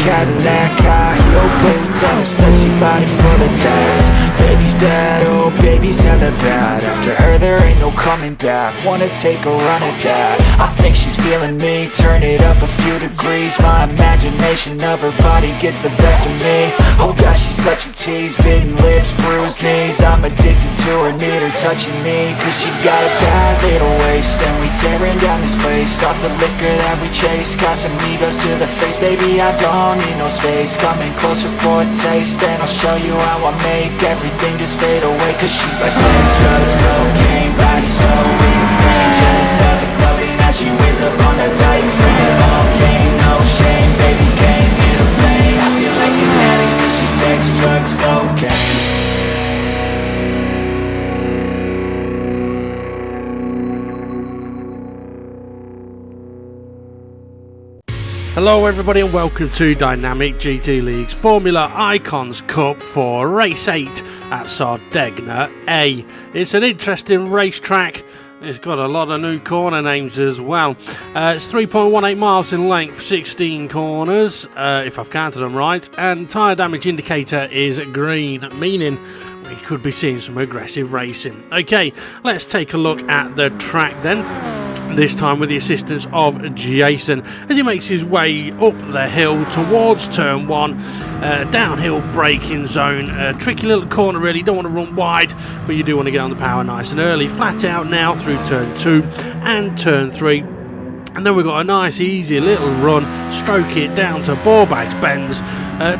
Cadillac, high heel boots, and a sexy body full of tats. Baby's bad, oh baby's hella bad. After her there ain't no coming back. Wanna take a run at that. I think she's feeling me, turn it up a few degrees. My imagination of her body gets the best of me. Oh gosh, she's such a tease, bitten lips, bruised knees. I'm addicted to her, need her touching me. Cause she got a bad little waist, and we tearing down this place. Off the liquor that we chase, Casamigos to the face. Baby, I don't need no space, coming closer for a taste. And I'll show you how I make everything just fade away. Cause she's like sex, drugs, cocaine, body so insane. Jealous of the clothing that she wears up on that tight frame. All game, no shame, baby came here to play. I feel like an addict cause she's sex, drugs, cocaine. Hello everybody and welcome to Dynamic GT League's Formula Icons Cup for Race 8 at Sardegna A. It's an interesting racetrack. It's got a lot of new corner names as well. It's 3.18 miles in length, 16 corners, if I've counted them right, and tyre damage indicator is green, meaning we could be seeing some aggressive racing. Okay, let's take a look at the track then. This time with the assistance of Jason as he makes his way up the hill towards turn 1, downhill braking zone, tricky little corner really, don't want to run wide but you do want to get on the power nice and early. Flat out now through turn 2 and turn 3. And then we've got a nice easy little run, stroke it down to Borbags Bends.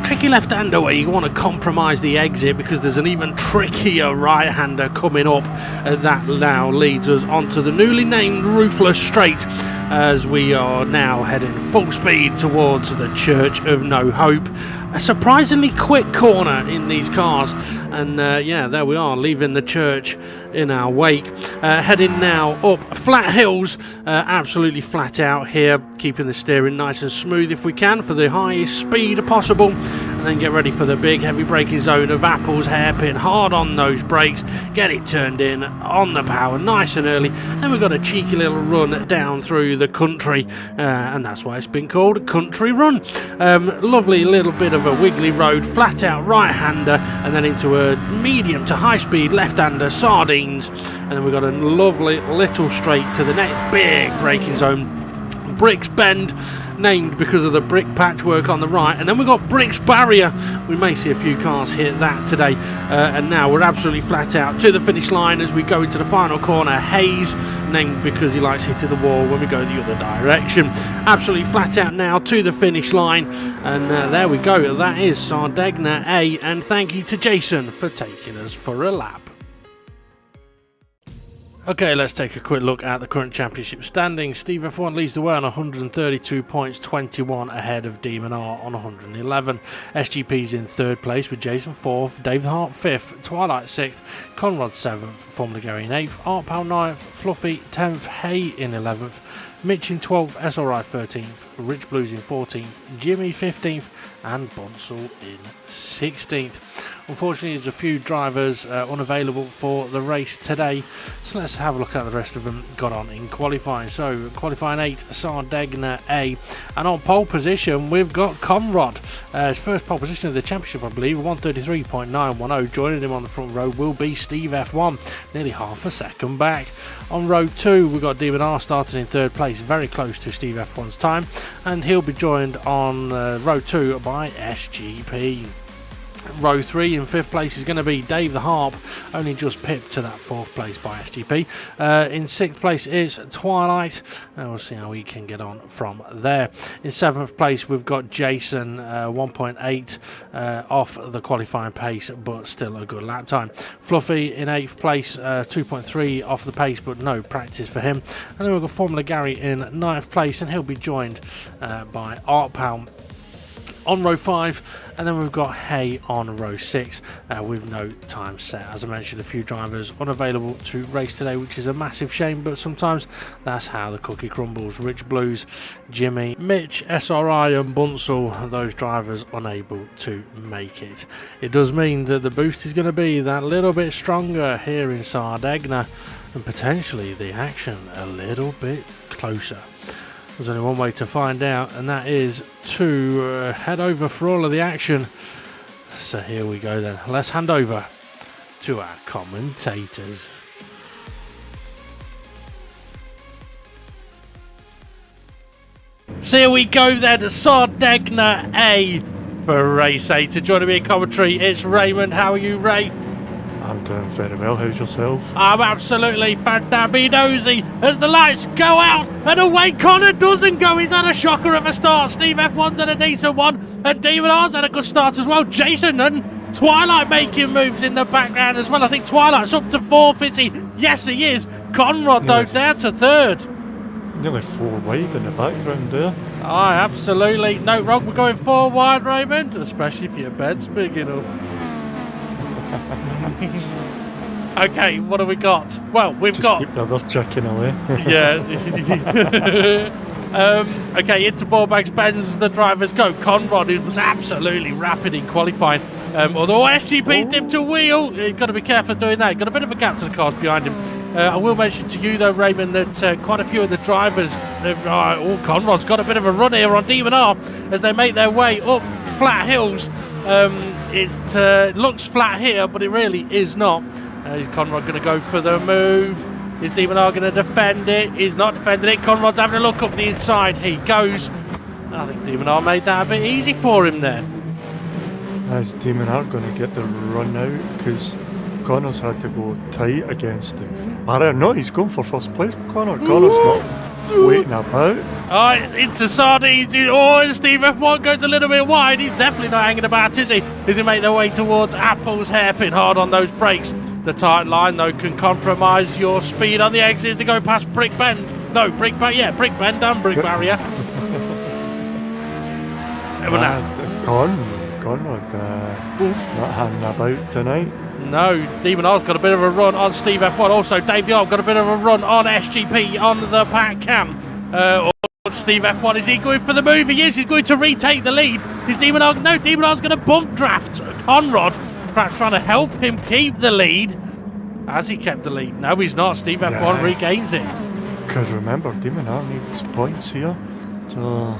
Tricky left-hander where you want to compromise the exit because there's an even trickier right-hander coming up. That now leads us onto the newly named Ruthless Straight as we are now heading full speed towards the Church of No Hope. A surprisingly quick corner in these cars, and yeah, there we are, leaving the church in our wake. Heading now up flat hills, absolutely flat out here, keeping the steering nice and smooth if we can for the highest speed possible, and then get ready for the big heavy braking zone of Apple's hairpin. Hard on those brakes, get it turned in on the power nice and early, and we've got a cheeky little run down through the country, and that's why it's been called Country Run. Lovely little bit of a wiggly road, flat out right-hander, and then into a medium to high speed left-hander, Sardines, and then we've got a lovely little straight to the next big braking zone, Bricks Bend, named because of the brick patchwork on the right, and then we've got Bricks Barrier. We may see a few cars hit that today, and now we're absolutely flat out to the finish line as we go into the final corner. Hayes, named because he likes hitting the wall when we go the other direction. Absolutely flat out now to the finish line, and there we go. That is Sardegna A, and thank you to Jason for taking us for a lap. Okay, let's take a quick look at the current championship standings. Steve F1 leads the way on 132 points, 21 ahead of Demon R on 111. SGP's in third place with Jason 4th, Dave the Heart 5th, Twilight 6th, Conrad 7th, Formula Gary in 8th, Art Pal 9th, Fluffy 10th, Hay in 11th, Mitch in 12th, SRI 13th, Rich Blues in 14th, Jimmy 15th, and Bonsall in 16th. Unfortunately, there's a few drivers unavailable for the race today, so let's have a look at the rest of them got on in qualifying. So, qualifying 8, Sardegna A, and on pole position we've got Conrad. His first pole position of the championship, I believe, 133.910. Joining him on the front row will be Steve F1, nearly half a second back. On row 2, we've got Demon R starting in third place, very close to Steve F1's time, and he'll be joined on row 2 by SGP. Row 3 in 5th place is going to be Dave the Harp, only just pipped to that 4th place by SGP. In 6th place is Twilight, and we'll see how he can get on from there. In 7th place we've got Jason, 1.8 off the qualifying pace, but still a good lap time. Fluffy in 8th place, 2.3 off the pace, but no practice for him. And then we've got Formula Gary in 9th place, and he'll be joined by Art Pal on row 5, and then we've got Hay on row 6 with no time set. As I mentioned, a few drivers unavailable to race today, which is a massive shame, but sometimes that's how the cookie crumbles. Rich Blues, Jimmy, Mitch, SRI and Bunsell, those drivers unable to make it. It does mean that the boost is going to be that little bit stronger here in Sardegna, and potentially the action a little bit closer. There's only one way to find out, and that is to head over for all of the action. So here we go then. Let's hand over to our commentators. So here we go then, Sardegna A for race 8. Joining me in commentary, it's Raymond. How are you, Ray? I'm doing very well. How's yourself? I'm absolutely fantabby-nosy as the lights go out and away Connor doesn't go. He's had a shocker of a start. Steve F1's had a decent one and Demon R's had a good start as well. Jason and Twilight making moves in the background as well. I think Twilight's up to 4th, is he? Yes, he is. Conrad, though, down to 3rd. Nearly 4 wide in the background there. Aye, absolutely. No wrong. We're going 4 wide, Raymond, especially if your bed's big enough. Okay, what have we got? Well, we've got... Keep the other chicken away. Yeah. Okay, into Ballbags Benz, the drivers go. Conrad, who was absolutely rapid in qualifying. Although SGP dipped a wheel, you've got to be careful of doing that. Got a bit of a gap to the cars behind him. I will mention to you, though, Raymond, that quite a few of the drivers... Conrad's got a bit of a run here on Demon R as they make their way up flat hills. It looks flat here, but it really is not. Is Conrad going to go for the move? Is Demon R going to defend it? He's not defending it. Conrad's having a look up the inside. He goes. I think Demon R made that a bit easy for him there. Is Demon R going to get the run out? Because Connor's had to go tight against him. I don't know, he's going for first place. Connor's not waiting about. Alright, into Sardines. And Steve F1 goes a little bit wide. He's definitely not hanging about, is he? As he make their way towards Apple's hairpin, hard on those brakes. The tight line, though, can compromise your speed on the exit to go past Brick Bend. No, Brick Bend and Brick Barrier. Conrad not hanging about tonight. No, Demon R's got a bit of a run on Steve F1. Also, Dave the Arp got a bit of a run on SGP on the pack cam. Steve F1, is he going for the move? He is. He's going to retake the lead. Is Demon R? No, Demon R's going to bump draft Conrad, perhaps trying to help him keep the lead. Has he kept the lead? No, he's not. Steve F1 regains it. Because remember, Demon R needs points here. So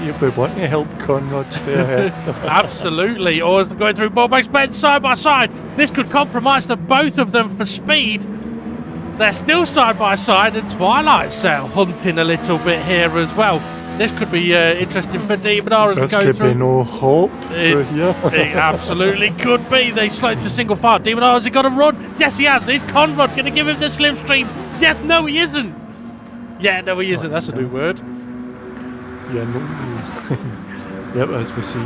you'd be wanting to help Conrad stay ahead. Absolutely. Or as they're going through Ballbags Benz side by side, this could compromise the both of them for speed. They're still side by side, and Twilight's hunting a little bit here as well. This could be interesting for Demon R as they go through. There could be no hope through here. It absolutely could be. They slide to single file. Demon R, has he got a run? Yes, he has. Is Conrad going to give him the slipstream? Yes, no, he isn't. Yeah, no, he isn't. That's a new word. Yeah, no. Yep, as we see,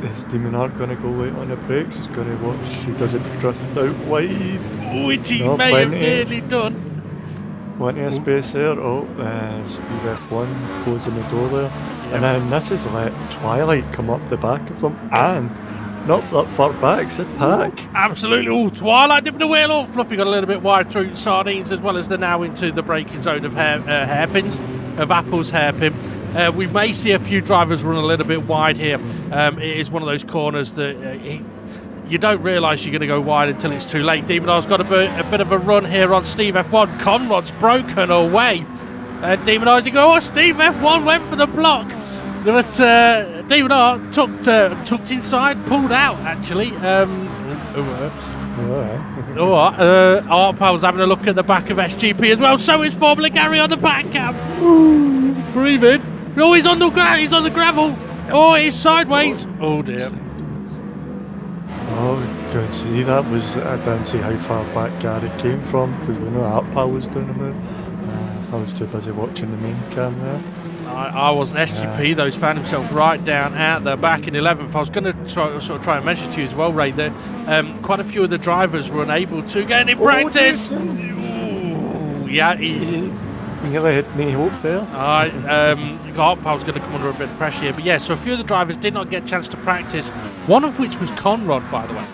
is Demon R going to go late on the brakes? He's going to watch he doesn't drift out wide. Which he may have nearly done. Plenty of space there. Steve F1 closing the door there. Yep. And then this has let Twilight come up the back of them and not that far back, it's a pack. Absolutely. Twilight dipping the wheel. Fluffy got a little bit wide through Sardines as well as they're now into the braking zone of hairpins, of Apple's hairpin. We may see a few drivers run a little bit wide here. It is one of those corners that you don't realise you're going to go wide until it's too late. Demon R's got a bit of a run here on Steve F1. Conrad's broken away. Demon R's go, Steve F1 went for the block. But Demon R tucked inside, pulled out actually. Arpal's having a look at the back of SGP as well. So is Formula Gary on the back cam. Breathing. Oh, he's on the gravel. Oh, he's sideways. Oh dear. Oh, good. See, I didn't see how far back Gary came from because we know Arpal was doing a move. I was too busy watching the main cam there. I wasn't. SGP, though, found himself right down at the back in 11th. I was going to try and mention to you as well, Ray, that quite a few of the drivers were unable to get any practice. Yeah, he nearly hit me hope there. Arpal's going to come under a bit of pressure here. But yeah, so a few of the drivers did not get a chance to practice, one of which was Conrad, by the way.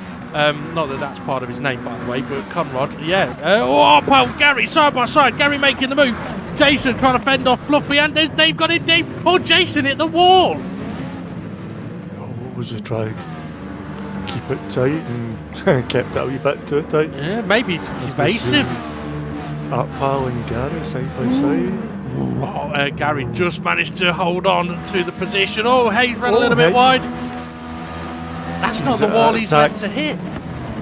Not that that's part of his name, by the way, but Conrad, yeah. Arpal, Gary, side by side. Gary making the move. Jason trying to fend off Fluffy, and there's Dave got it deep. Oh, Jason hit the wall. What was he trying? Keep it tight and kept it a wee bit too tight. Yeah, maybe it's evasive. Pal and Gary side by side. Oh, Gary just managed to hold on to the position. Oh, Hayes ran a little bit wide. That's not the wall he's meant to hit.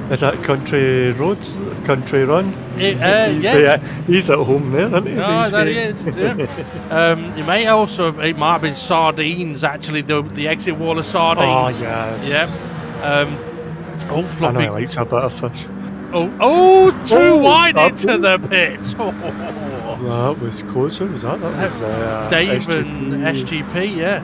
Is that country roads? Country run? Yeah. He's at home there, isn't he? Oh, there he is. Yeah. It might have been sardines, actually, the exit wall of sardines. Oh, yes. Yeah. Fluffy. I know he likes a bit of fish. Too wide into the pit. Well, that was closer, was that? That was Dave SGP. and SGP, yeah.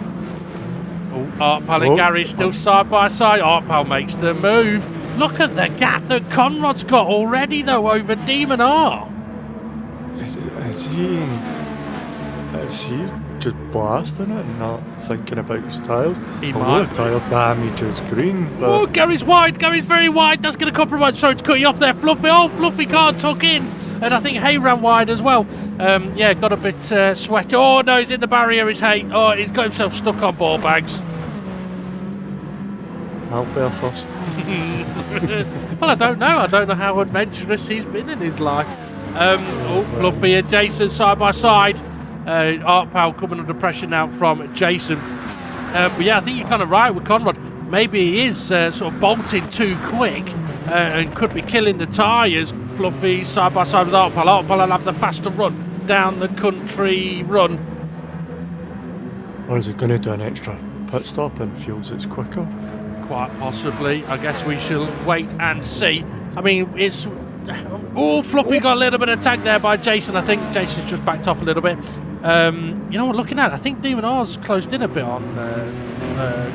Artpal and Gary still side by side. Artpal makes the move. Look at the gap that Conrad's got already, though, over Demon R. Is he just blasting it and not thinking about his tile? He Although might. tile damage is green, but... Oh, Gary's wide. Gary's very wide. That's going to compromise. Sorry to cut you off there, Fluffy. Oh, Fluffy can't tuck in. And I think Hay ran wide as well. Got a bit sweaty. Oh, no, he's in the barrier, is Hay. Oh, he's got himself stuck on ball bags. I'll be first. Well, I don't know. I don't know how adventurous he's been in his life. Fluffy and Jason side by side. Artpal coming under pressure now from Jason. But yeah, I think you're kind of right with Conrad. Maybe he is sort of bolting too quick and could be killing the tyres. Fluffy side by side with Artpal. Artpal will have the faster run down the country run. Or is he going to do an extra pit stop and feels it's quicker? Quite possibly. I guess we shall wait and see. I mean, it's... Fluffy got a little bit of tag there by Jason. I think Jason's just backed off a little bit. You know what, looking at it, I think Demon R's closed in a bit on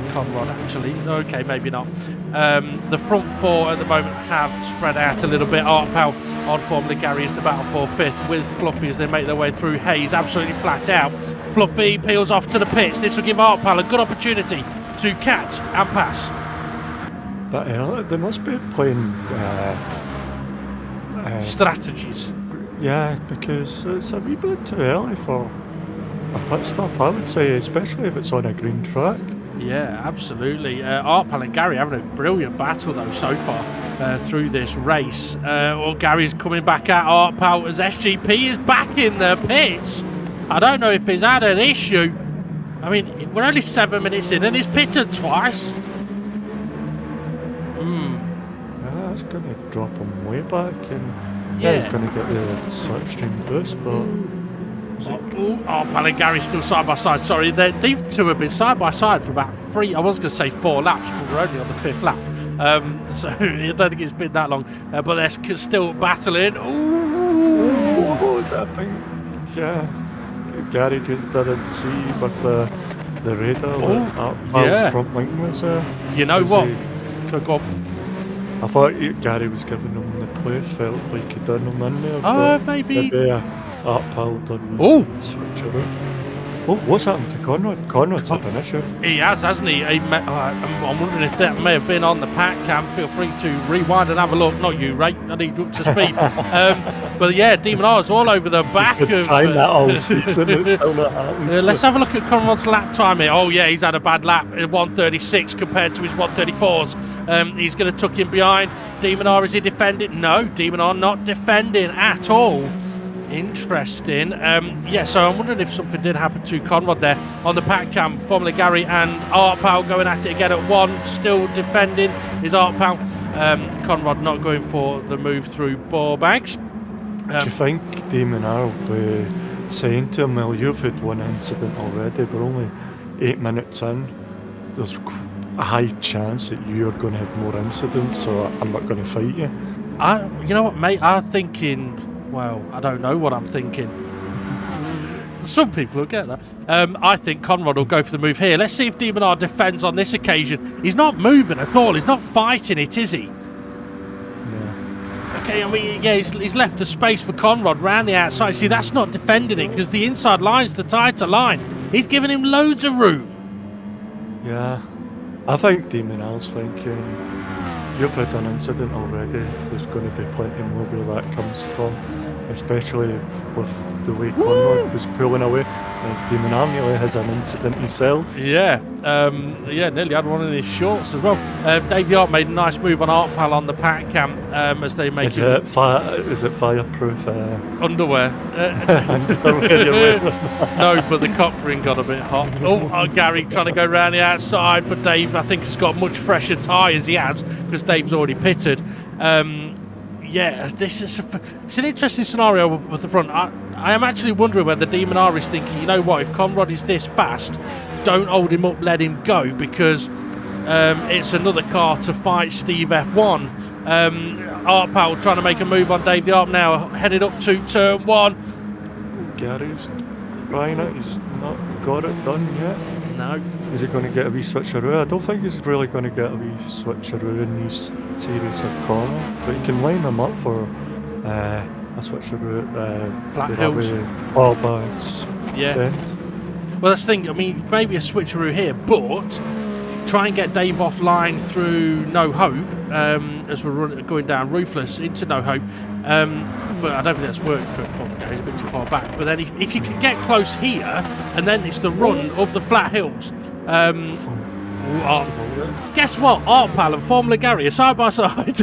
Conrad, actually. Okay, maybe not. The front four at the moment have spread out a little bit. Artpal on form. Gary is the battle for fifth with Fluffy as they make their way through Hayes. Absolutely flat out. Fluffy peels off to the pits. This will give Artpal a good opportunity to catch and pass. But they must be playing... strategies. Yeah, because it's a wee bit too early for a pit stop, I would say, especially if it's on a green track. Yeah, absolutely. Artpal and Gary having a brilliant battle, though, so far through this race. Gary's coming back at Artpal as SGP is back in the pits. I don't know if he's had an issue. I mean, we're only 7 minutes in and he's pitted twice. Yeah, it's going to drop him way back, and he's going to get the slipstream boost, but... Artpal and Gary still side by side. Sorry, these two have been side by side for about 4 laps, but we're only on the 5th lap. So I don't think it's been that long. But they're still battling. I think, Gary just didn't see with the radar that front wing was there. You know what? Go on. I thought Gary was giving him the place, felt like he done him in there. Maybe. Artpal done switch around. What's happened to Conrad? Conrad's had an issue. He has, hasn't he? I'm wondering if that may have been on the pack cam. Feel free to rewind and have a look. Not you, Ray. I need you up to speed. But yeah, Demon R's all over the back of... Time that all season, it's still not happened. Let's have a look at Conrad's lap time here. Oh yeah, he's had a bad lap. 1:36 compared to his 1:34s. He's going to tuck him behind. Demon R, is he defending? No, Demon R not defending at all. Interesting. So I'm wondering if something did happen to Conrad there on the pack cam. Formerly Gary and Artpal going at it again at one. Still defending is Artpal. Conrad not going for the move through ball bags. Do you think Demon R will be saying to him, well, you've had one incident already, we're only 8 minutes in, there's a high chance that you're going to have more incidents, so I'm not going to fight you? You know what, mate? I'm thinking... Well, I don't know what I'm thinking. Some people will get that. I think Conrad will go for the move here. Let's see if Demon R defends on this occasion. He's not moving at all. He's not fighting it, is he? No. Okay, I mean, yeah, he's left a space for Conrad round the outside. See, that's not defending it because the inside line's the tighter line. He's giving him loads of room. Yeah. I think Demon R's thinking... You've had an incident already, there's going to be plenty more where that comes from. especially with the way Conrad was pulling away, as Damon Arm nearly has an incident himself. Yeah, nearly had one in his shorts as well. Dave Yard made a nice move on Artpal on the pack cam as they make Is it fireproof underwear. underwear? No, but the cock ring got a bit hot. Gary trying to go round the outside, but Dave, I think, has got much fresher tyres he has, because Dave's already pitted. It's an interesting scenario with the front. I am actually wondering whether Demon R is thinking, you know what, if Conrad is this fast, don't hold him up, let him go, because it's another car to fight Steve F1. Artpal trying to make a move on Dave the Arp now, headed up to turn 1. Gary's trying it, he's not got it done yet. No. Is he going to get a wee switcheroo? I don't think he's really going to get a wee switcheroo in these series of corners, but he can line them up for a switcheroo. Flat hills. Ball bags. Yeah. Bends. Well, that's the thing. I mean, maybe a switcheroo here, but try and get Dave offline through No Hope as we're going down Roofless into No Hope. But I don't think that's worked for Gary. He's a bit too far back. But then if you can get close here, and then it's the run up the flat hills. Guess what? Artpal and Formula Gary are side by side.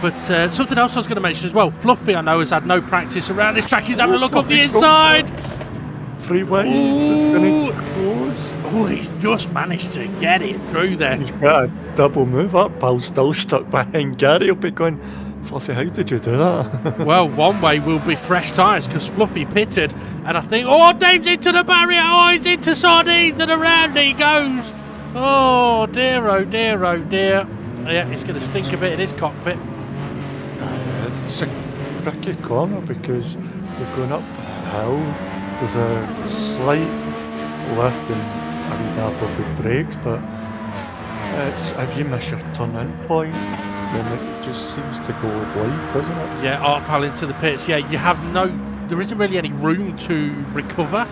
But something else I was going to mention as well. Fluffy, I know, has had no practice around this track. He's having a look up the inside. Free wide. It's going to close. Oh, he's just managed to get it through there. He's got a double move up. Pal's still stuck behind Gary. He'll be going, Fluffy, how did you do that? Well, one way will be fresh tyres because Fluffy pitted, and I think, Dave's into the barrier. He's into sardines, and around he goes. Oh dear, oh dear, oh dear. Yeah, it's going to stink a bit in his cockpit. It's a tricky corner because you're going up a hill. There's a slight lift and a wee dab of the brakes, but if you miss your turn-in point, then it just seems to go wide, doesn't it? Yeah, Artpal into the pits. Yeah, there isn't really any room to recover.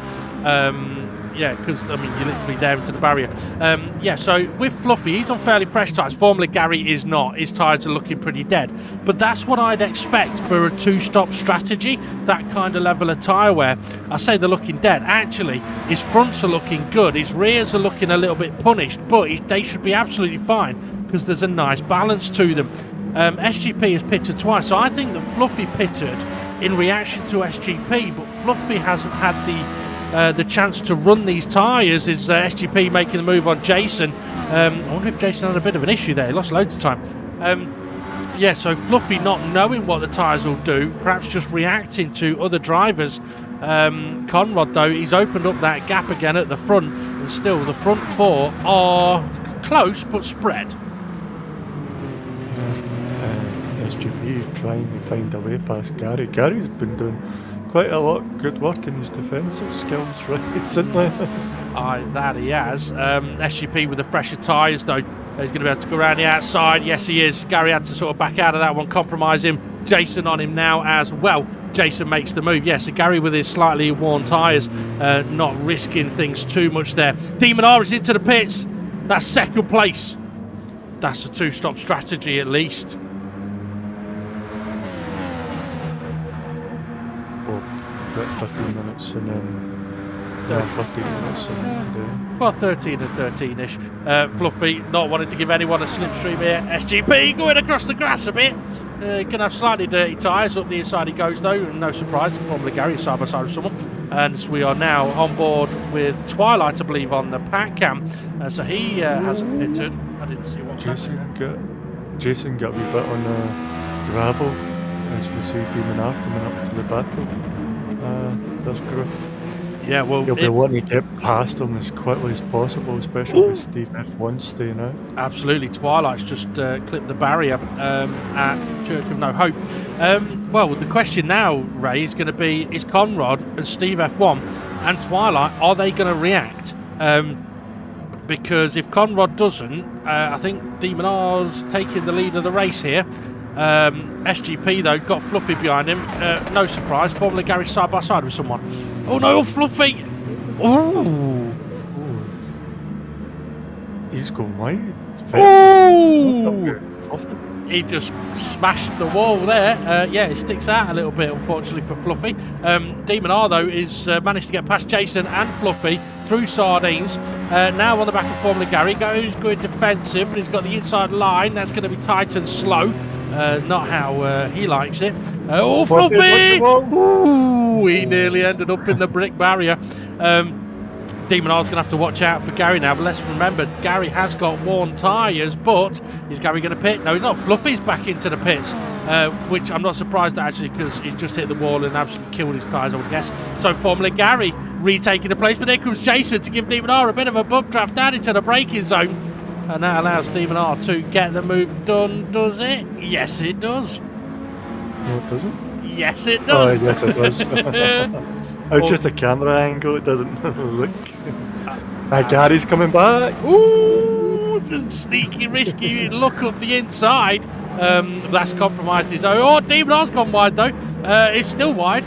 Because, I mean, you're literally there into the barrier. So with Fluffy, he's on fairly fresh tyres. Formula Gary is not. His tyres are looking pretty dead. But that's what I'd expect for a two-stop strategy, that kind of level of tyre wear. I say they're looking dead. Actually, his fronts are looking good. His rears are looking a little bit punished, but they should be absolutely fine because there's a nice balance to them. SGP has pitted twice, so I think that Fluffy pitted in reaction to SGP, but Fluffy hasn't had the chance to run these tyres. Is SGP making the move on Jason? I wonder if Jason had a bit of an issue there. He lost loads of time. So Fluffy not knowing what the tyres will do, perhaps just reacting to other drivers. Conrad, though, he's opened up that gap again at the front, and still the front four are close but spread. SGP trying to find a way past Gary. Gary's been doing quite a lot of good work in his defensive skills recently. That he has. SGP with the fresher tyres, though. He's going to be able to go around the outside. Yes, he is. Gary had to sort of back out of that one, compromise him. Jason on him now as well. Jason makes the move. Yes, so Gary with his slightly worn tyres, not risking things too much there. Demon R is into the pits. That's second place. That's a two-stop strategy at least. 15 minutes and then 15 minutes and today. Well, 13 and 13-ish. Fluffy not wanting to give anyone a slipstream here. SGP going across the grass a bit. Can have slightly dirty tyres. Up the inside he goes, though. And no surprise, the Formula Gary is side by side with someone. And we are now on board with Twilight, I believe, on the pack cam. So he hasn't pitted. I didn't see what Jason got a wee bit on the gravel as we see Demon R coming up to the back of this group. Yeah, well, you'll be wanting to get past them as quickly as possible, especially with Steve F1 staying out. Absolutely. Twilight's just clipped the barrier at Church of No Hope. Well, the question now, Ray, is going to be, is Conrad and Steve F1 and Twilight, are they going to react? Because if Conrad doesn't, I think Demon R's taking the lead of the race here. SGP, though, got Fluffy behind him. No surprise. Formula Gary side by side with someone. Oh no, Fluffy! Oh! He's gone wide. Oh! he just smashed the wall there. Yeah, it sticks out a little bit, unfortunately, for Fluffy. Demon R, though, is managed to get past Jason and Fluffy through Sardines. Now on the back of Formula Gary, goes good defensive, but he's got the inside line. That's going to be tight and slow. Not how he likes it. Oh, Fluffy! Ooh, he nearly ended up in the brick barrier. Demon R's going to have to watch out for Gary now, but let's remember, Gary has got worn tyres, but is Gary going to pit? No, he's not. Fluffy's back into the pits, which I'm not surprised at, actually, because he's just hit the wall and absolutely killed his tyres, I would guess. So Formula Gary retaking the place, but here comes Jason to give Demon R a bit of a bump draft down into the braking zone, and that allows Demon R to get the move done, does it? Yes, it does. No, it doesn't. Yes, it does. Oh, yes, it does. It's just a camera angle, it doesn't look. Gary's coming back. Ooh, just sneaky, risky look up the inside. That's compromised his own. Oh, Demon R's gone wide though. It's still wide.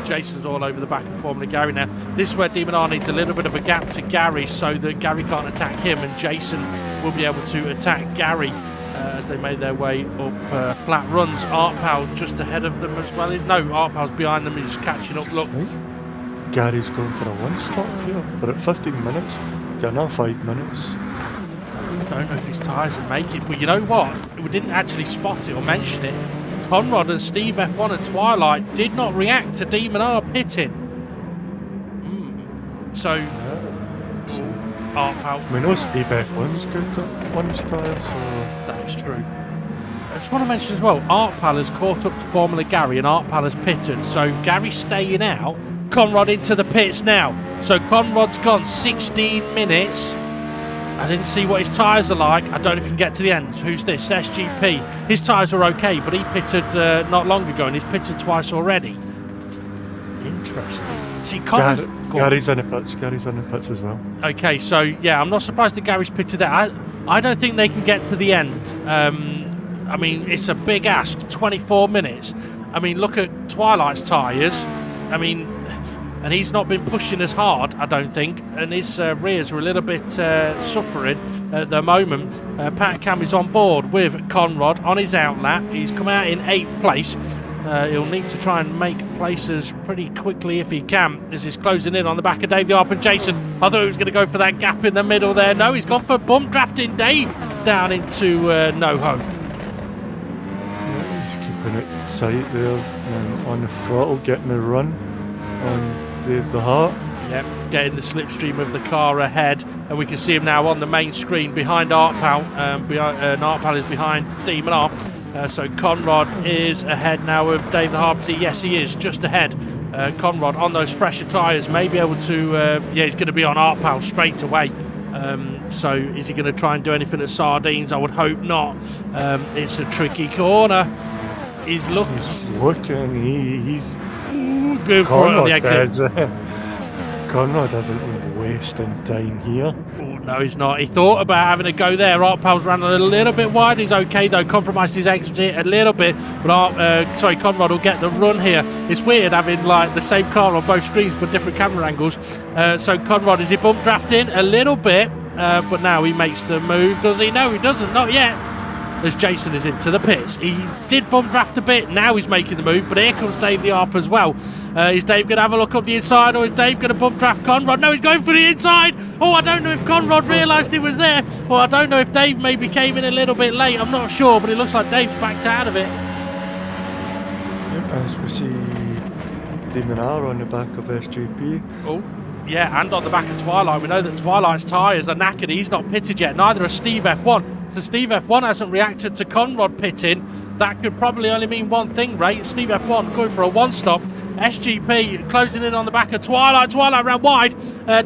Jason's all over the back of Formula Gary now. This is where Demon R needs a little bit of a gap to Gary so that Gary can't attack him, and Jason will be able to attack Gary. As they made their way up flat runs. Artpal just ahead of them as well. No, Artpal's behind them. He's catching up. Look, Gary's going for a one-stop here. We're at 15 minutes. Got another 5 minutes. I don't know if his tyres will make it, but you know what? We didn't actually spot it or mention it. Conrad and Steve F1 and Twilight did not react to Demon R pitting. So, Artpal. We know Steve F1's good at one's tyres, so... That is true. I just want to mention as well, Artpal has caught up to Formula Gary and Artpal has pitted, so Gary's staying out. Conrad into the pits now. So Conrad's gone 16 minutes. I didn't see what his tyres are like. I don't know if he can get to the end. Who's this? SGP. His tyres are okay, but he pitted not long ago and he's pitted twice already. Interesting. See, Gary's in the pits. Gary's in the pits as well. Okay, so yeah, I'm not surprised that Gary's pitted that. I don't think they can get to the end. I mean, it's a big ask. 24 minutes. I mean, look at Twilight's tyres. I mean, and he's not been pushing as hard, I don't think, and his rears are a little bit suffering at the moment. Pat Cam is on board with Conrad on his outlap. He's come out in 8th place. He'll need to try and make places pretty quickly if he can, as he's closing in on the back of Dave the Arp and Jason. I thought he was going to go for that gap in the middle there. No, he's gone for bump drafting Dave down into no hope. Yeah, he's keeping it tight there on the throttle, getting a run on Dave the Hart. Yep, getting the slipstream of the car ahead, and we can see him now on the main screen behind Artpal. Artpal is behind Demon R. So Conrad is ahead now of Dave the Harpsy. Yes, he is just ahead. Conrad on those fresher tyres may be able to. Yeah, he's going to be on Artpal straight away. So is he going to try and do anything at Sardines? I would hope not. It's a tricky corner. He's looking. He's good for it on the exit. Conrad isn't wasting time here. Oh, no, he's not. He thought about having a go there. Artpal's ran a little bit wide. He's okay, though. Compromised his exit a little bit. But Conrad will get the run here. It's weird having like the same car on both screens but different camera angles. So Conrad, is he bump drafting? A little bit. But now he makes the move. Does he? No, he doesn't. Not yet. As Jason is into the pits. He did bump draft a bit, now he's making the move, but here comes Dave the Arp as well. Is Dave going to have a look up the inside, or is Dave going to bump draft Conrad? No, he's going for the inside! Oh, I don't know if Conrad realised he was there, or I don't know if Dave maybe came in a little bit late, I'm not sure, but it looks like Dave's backed out of it. Yep, as we see Demon R on the back of SGP. Oh. Yeah, and on the back of Twilight. We know that Twilight's tyres are knackered. He's not pitted yet. Neither has Steve F1. So Steve F1 hasn't reacted to Conrad pitting. That could probably only mean one thing, Ray. Steve F1 going for a one-stop. SGP closing in on the back of Twilight. Twilight ran wide.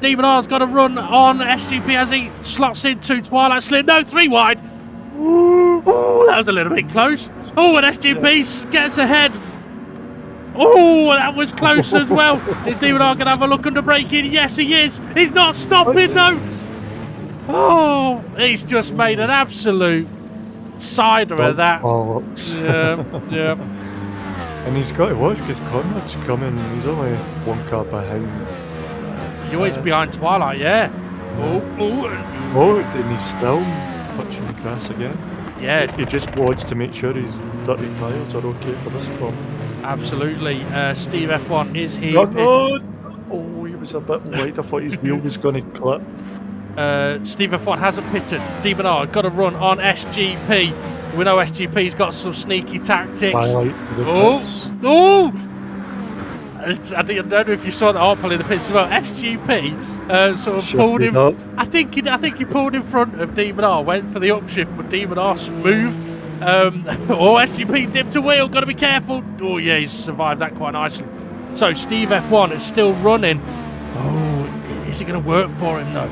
Demon R's got a run on SGP as he slots into Twilight Slid. No, 3 wide. Ooh, that was a little bit close. Oh, and SGP gets ahead. Oh, that was close as well. Is Demon R going to have a look under braking? Yes, he is. He's not stopping, though. Oh, he's just made an absolute cider of that. Yeah. And he's got to watch because Conrad's coming. He's only 1 car behind. He's always behind Twilight, yeah. Oh, and he's still touching the grass again. Yeah. He just wants to make sure his dirty tyres are okay for this comp. Absolutely. Steve F1 is here. Oh, he was a bit wide. I thought his wheel was going to clip. Steve F1 hasn't pitted. De Bernard got a run on SGP. We know SGP's got some sneaky tactics. Oh! I don't know if you saw that Hartwell in the pits as well. SGP sort of pulled him. I think he pulled in front of De Bernard, went for the upshift, but De Bernard smoothed. SGP dipped a wheel. Got to be careful. Oh yeah, he's survived that quite nicely. So Steve F1 is still running. Oh, is it going to work for him though?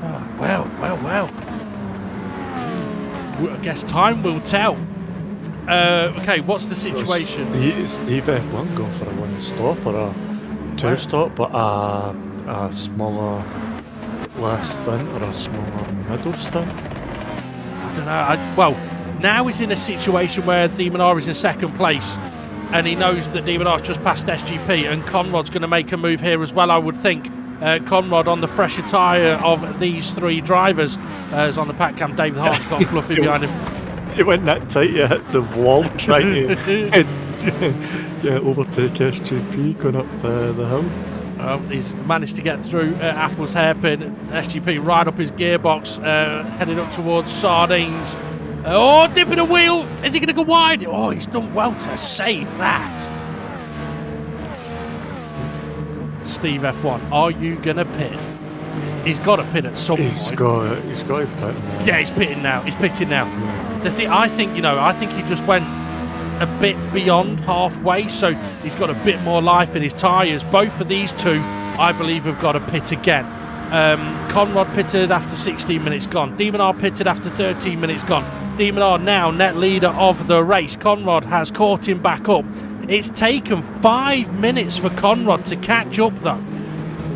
Oh, well. I guess time will tell. Okay, what's the situation? Steve F1 going for a one stop or a two stop, but a smaller last stint or a smaller middle stint? I don't know. Now he's in a situation where De Bernard is in second place, and he knows that De Bernard's just passed SGP, and Conrad's going to make a move here as well, I would think. Conrad on the fresher tyre of these three drivers is on the pack cam. David Hart's got Fluffy behind him. It went that tight, you hit the wall trying to overtake SGP going up the hill. He's managed to get through Apple's hairpin. SGP right up his gearbox, headed up towards Sardegna's. Dipping a wheel. Is he going to go wide? Oh, he's done well to save that. Steve F1, are you going to pit? He's got to pit at some point. He's got to pit now. Yeah, he's pitting now. The thing, I think he just went a bit beyond halfway, so he's got a bit more life in his tyres. Both of these two, I believe, have got to pit again. Conrad pitted after 16 minutes gone. De Bernard pitted after 13 minutes gone. De Bernard now net leader of the race. Conrad has caught him back up. It's taken 5 minutes for Conrad to catch up, though.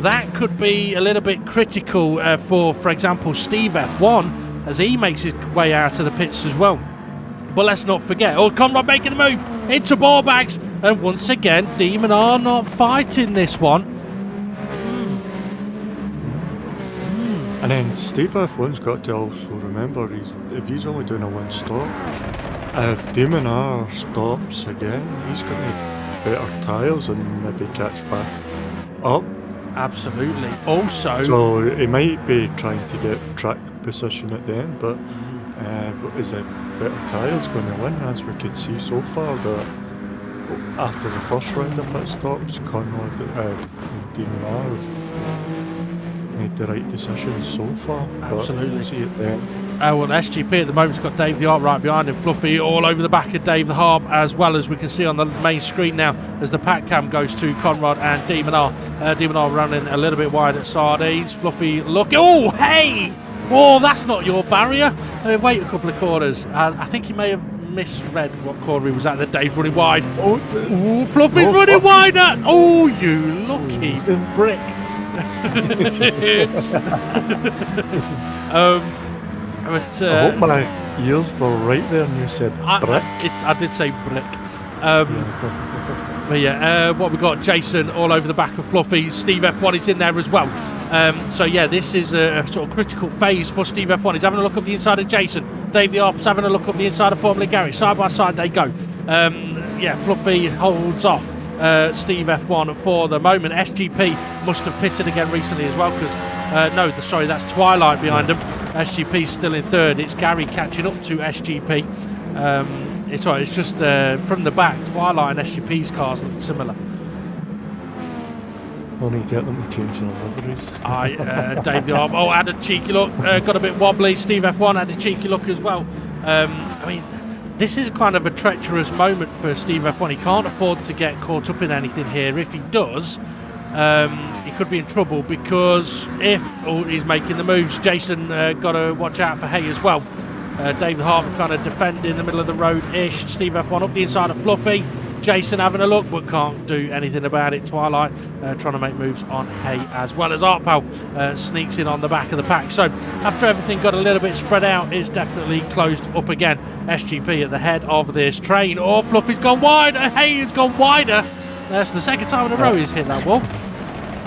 That could be a little bit critical for example, Steve F1, as he makes his way out of the pits as well. But let's not forget, Conrad making a move into ball bags, and once again, De Bernard not fighting this one. And then Steve F1's got to also remember, if he's only doing a one stop, if De Bernard stops again, he's going to have better tyres and maybe catch back up. Absolutely. Also, so he might be trying to get track position at the end, but is it better tyres going to win? As we could see so far, that after the first round of pit stops, Conrad and De Bernard have made the right decisions so far. Absolutely. See it then. SGP at the moment's got Dave the Harp right behind him. Fluffy all over the back of Dave the Harp, as well as we can see on the main screen now as the pack cam goes to Conrad and De Bernard. De Bernard running a little bit wide at Sardines. Fluffy looking. Oh, hey! Oh, that's not your barrier. Wait a couple of corners. I think he may have misread what corner he was at. That Dave's running wide. Fluffy's running wide at. Oh, you lucky brick. But, I hope my ears were right there and you said brick. I did say brick. But yeah, what we got, Jason all over the back of Fluffy. Steve F1 is in there as well. So yeah, this is a sort of critical phase for Steve F1. He's having a look up the inside of Jason. Dave the Harp's having a look up the inside of Formula Gary. Side by side they go. Fluffy holds off Steve F1 for the moment. SGP must have pitted again recently as well, because that's Twilight behind him. SGP's still in third. It's Gary catching up to SGP. It's just from the back, Twilight and SGP's cars look similar. Only get them to change their liveries. Dave the Harp had a cheeky look, got a bit wobbly. Steve F1 had a cheeky look as well. This is kind of a treacherous moment for Steve F1. He can't afford to get caught up in anything here. If he does, he could be in trouble, because if he's making the moves, Jason got to watch out for Hay as well. Dave the Harp kind of defending in the middle of the road-ish. Steve F1 up the inside of Fluffy. Jason having a look, but can't do anything about it. Twilight trying to make moves on Hay, as well as Artpal sneaks in on the back of the pack. So after everything got a little bit spread out, it's definitely closed up again. SGP at the head of this train. Fluffy's gone wide. Hay has gone wider. That's the second time in a row he's hit that wall.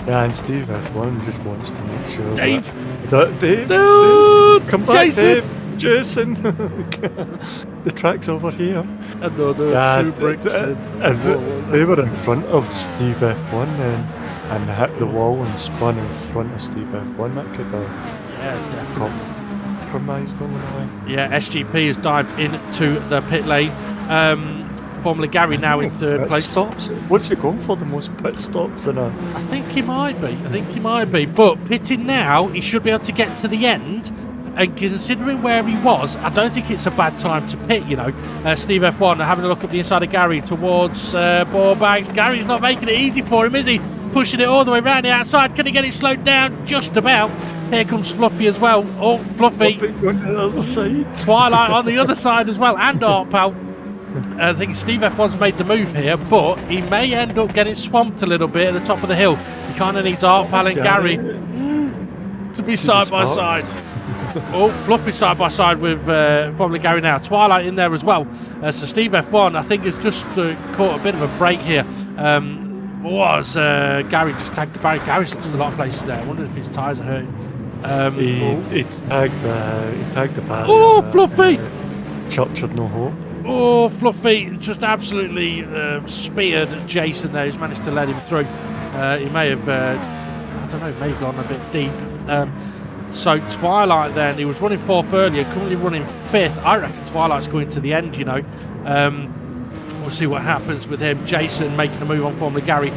Yeah, and Steve F1 just wants to make sure Dave! Dave! Dude! Come back, Jason! Dave! Jason. The track's over here. Another 2 bricks in. If they were in front of Steve F1 and hit the wall and spun in front of Steve F1, that could have Yeah, definitely. compromised them in a way. Yeah, SGP has dived into the pit lane. Formula Gary now in third Pit place. stops? What's he going for? The most pit stops in a... I think he might be. But pitting now, he should be able to get to the end. And considering where he was, I don't think it's a bad time to pit, you know. Steve F1 having a look at the inside of Gary towards ball bags. Gary's not making it easy for him, is he? Pushing it all the way around the outside. Can he get it slowed down? Just about. Here comes Fluffy as well. Oh, Fluffy. Going to the other side. Twilight on the other side as well. And Art Pal. I think Steve F1's made the move here, but he may end up getting swamped a little bit at the top of the hill. He kind of needs Art Pal and Gary to be side by side. Oh, Fluffy side by side with probably Gary now. Twilight in there as well. So Steve F1, I think, has just caught a bit of a break here. Gary just tagged the barrier. Gary's lost a lot of places there. I wonder if his tyres are hurting. He tagged the barrier. Oh, Fluffy! Church had no hope. Oh, Fluffy just absolutely speared Jason there. He's managed to let him through. He may have, may have gone a bit deep. So Twilight then, he was running 4th earlier, currently running 5th. I reckon Twilight's going to the end, you know. We'll see what happens with him. Jason making a move on Formula Gary.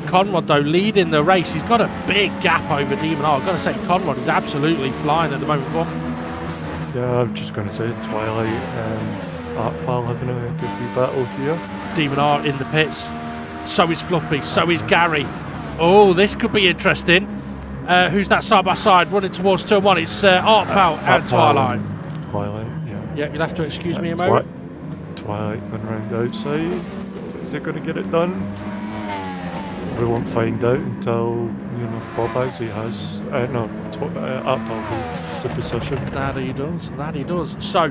Conrad, though, leading the race. He's got a big gap over Demon R. I've got to say, Conrad is absolutely flying at the moment. Go on. Yeah, I'm just going to say Twilight and Art Pal having a good wee battle here. Demon R in the pits. So is Fluffy. So is Gary. Oh, this could be interesting. Who's that side by side running towards turn 1? It's Art Pal and Twilight. Twilight, yeah. Yeah, you'll have to excuse me a moment. Twilight going round outside. Is it going to get it done? We won't find out until, Bob actually has. Art Pal holds the position. That he does. So,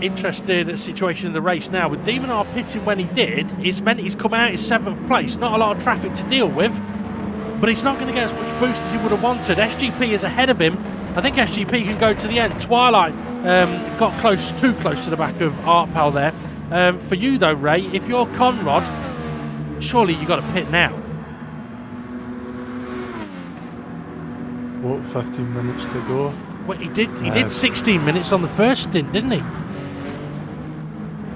interesting situation in the race now. With Demon R pitting when he did, it's meant he's come out in 7th place. Not a lot of traffic to deal with. But he's not going to get as much boost as he would have wanted. SGP is ahead of him. I think SGP can go to the end. Twilight got too close to the back of Art Pal there. For you though, Ray, if you're Conrad, surely you got to pit now. What, 15 minutes to go? Well, he did 16 minutes on the first stint, didn't he?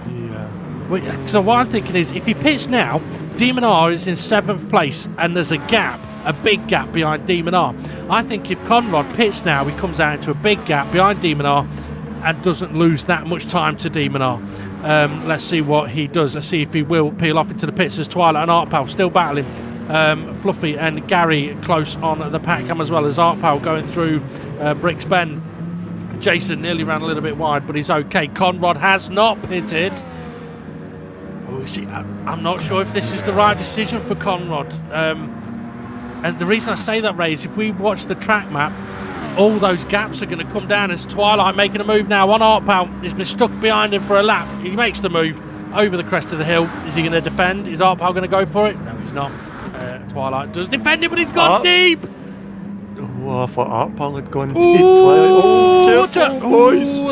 Yeah. Well, so what I'm thinking is, if he pits now, Demon R is in 7th place, and there's a big gap behind Demon R. I think if Conrad pits now, he comes out into a big gap behind Demon R and doesn't lose that much time to Demon R. Let's see what he does. Let's see if he will peel off into the pits as Twilight and Art Pal still battling. Fluffy and Gary close on the pack cam, as well as Art Pal going through Bricks Bend. Jason nearly ran a little bit wide, but he's okay. Conrad has not pitted. See, I'm not sure if this is the right decision for Conrad. And the reason I say that, Ray, is if we watch the track map, all those gaps are going to come down as Twilight making a move now on Art Pal. He's been stuck behind him for a lap. He makes the move over the crest of the hill. Is he going to defend? Is Art Pal going to go for it? No, he's not. Twilight does defend it, but he's gone deep. Oh, I thought Art Pal had gone deep. Twilight.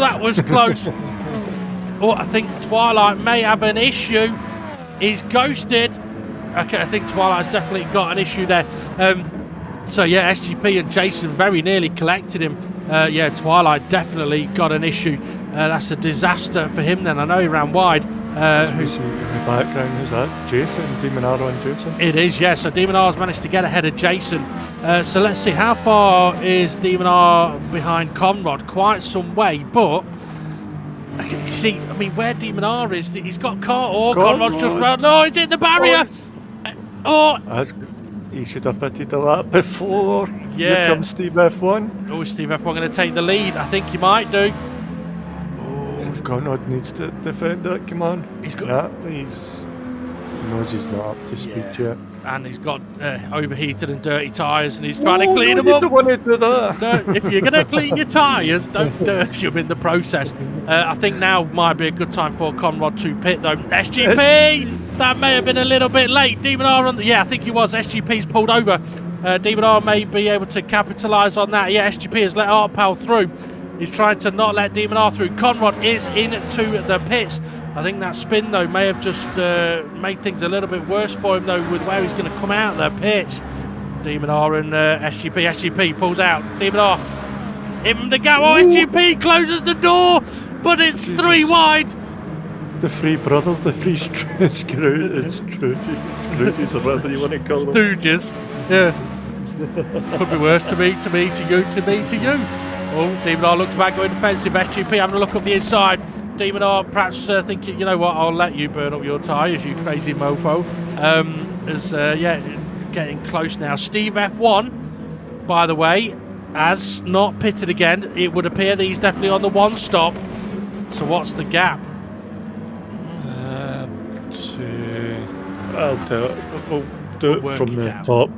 That was close. I think Twilight may have an issue. He's ghosted. Okay, I think Twilight's definitely got an issue there. So yeah, SGP and Jason very nearly collected him. Twilight definitely got an issue. That's a disaster for him then. I know he ran wide. Who's in the background? Who's that? Jason? Demon R on Jason? It is, yeah. So Demon R's managed to get ahead of Jason. So let's see, how far is Demon R behind Conrad? Quite some way, but... See, I mean, where Demon R is, he's got caught. Oh, Conrad's just round. No, he's hit the barrier. He should have pitted a lap before. Yeah. Here comes Steve F1. Oh, Steve F1 going to take the lead. I think he might do. Conrad needs to defend that. Come on. He knows he's not up to speed yet. And he's got overheated and dirty tyres, and he's trying to clean them up. You don't want to do that. No, if you're going to clean your tyres, don't dirty them in the process. I think now might be a good time for Conrad to pit, though. SGP! That may have been a little bit late. Demon R on I think he was. SGP's pulled over. Demon R may be able to capitalise on that. Yeah, SGP has let Art Pal through. He's trying to not let Demon R through. Conrad is into the pits. I think that spin, though, may have just made things a little bit worse for him, though, with where he's going to come out of the pits. Demon R and SGP. SGP pulls out. Demon R in the gap. Oh, SGP closes the door, but it's Jesus. 3 wide. The three brothers, the three Scrooges, or whatever you want to call them. Stooges. Yeah. Could be worse. To me, to you, to you. Oh, Demon R looks back, going defensive. SGP having a look up the inside. Demon R perhaps thinking, you know what, I'll let you burn up your tyres, you crazy mofo. Getting close now. Steve F1, by the way, has not pitted again. It would appear that he's definitely on the 1 stop. So what's the gap? I'll tell it. We'll do it from the top.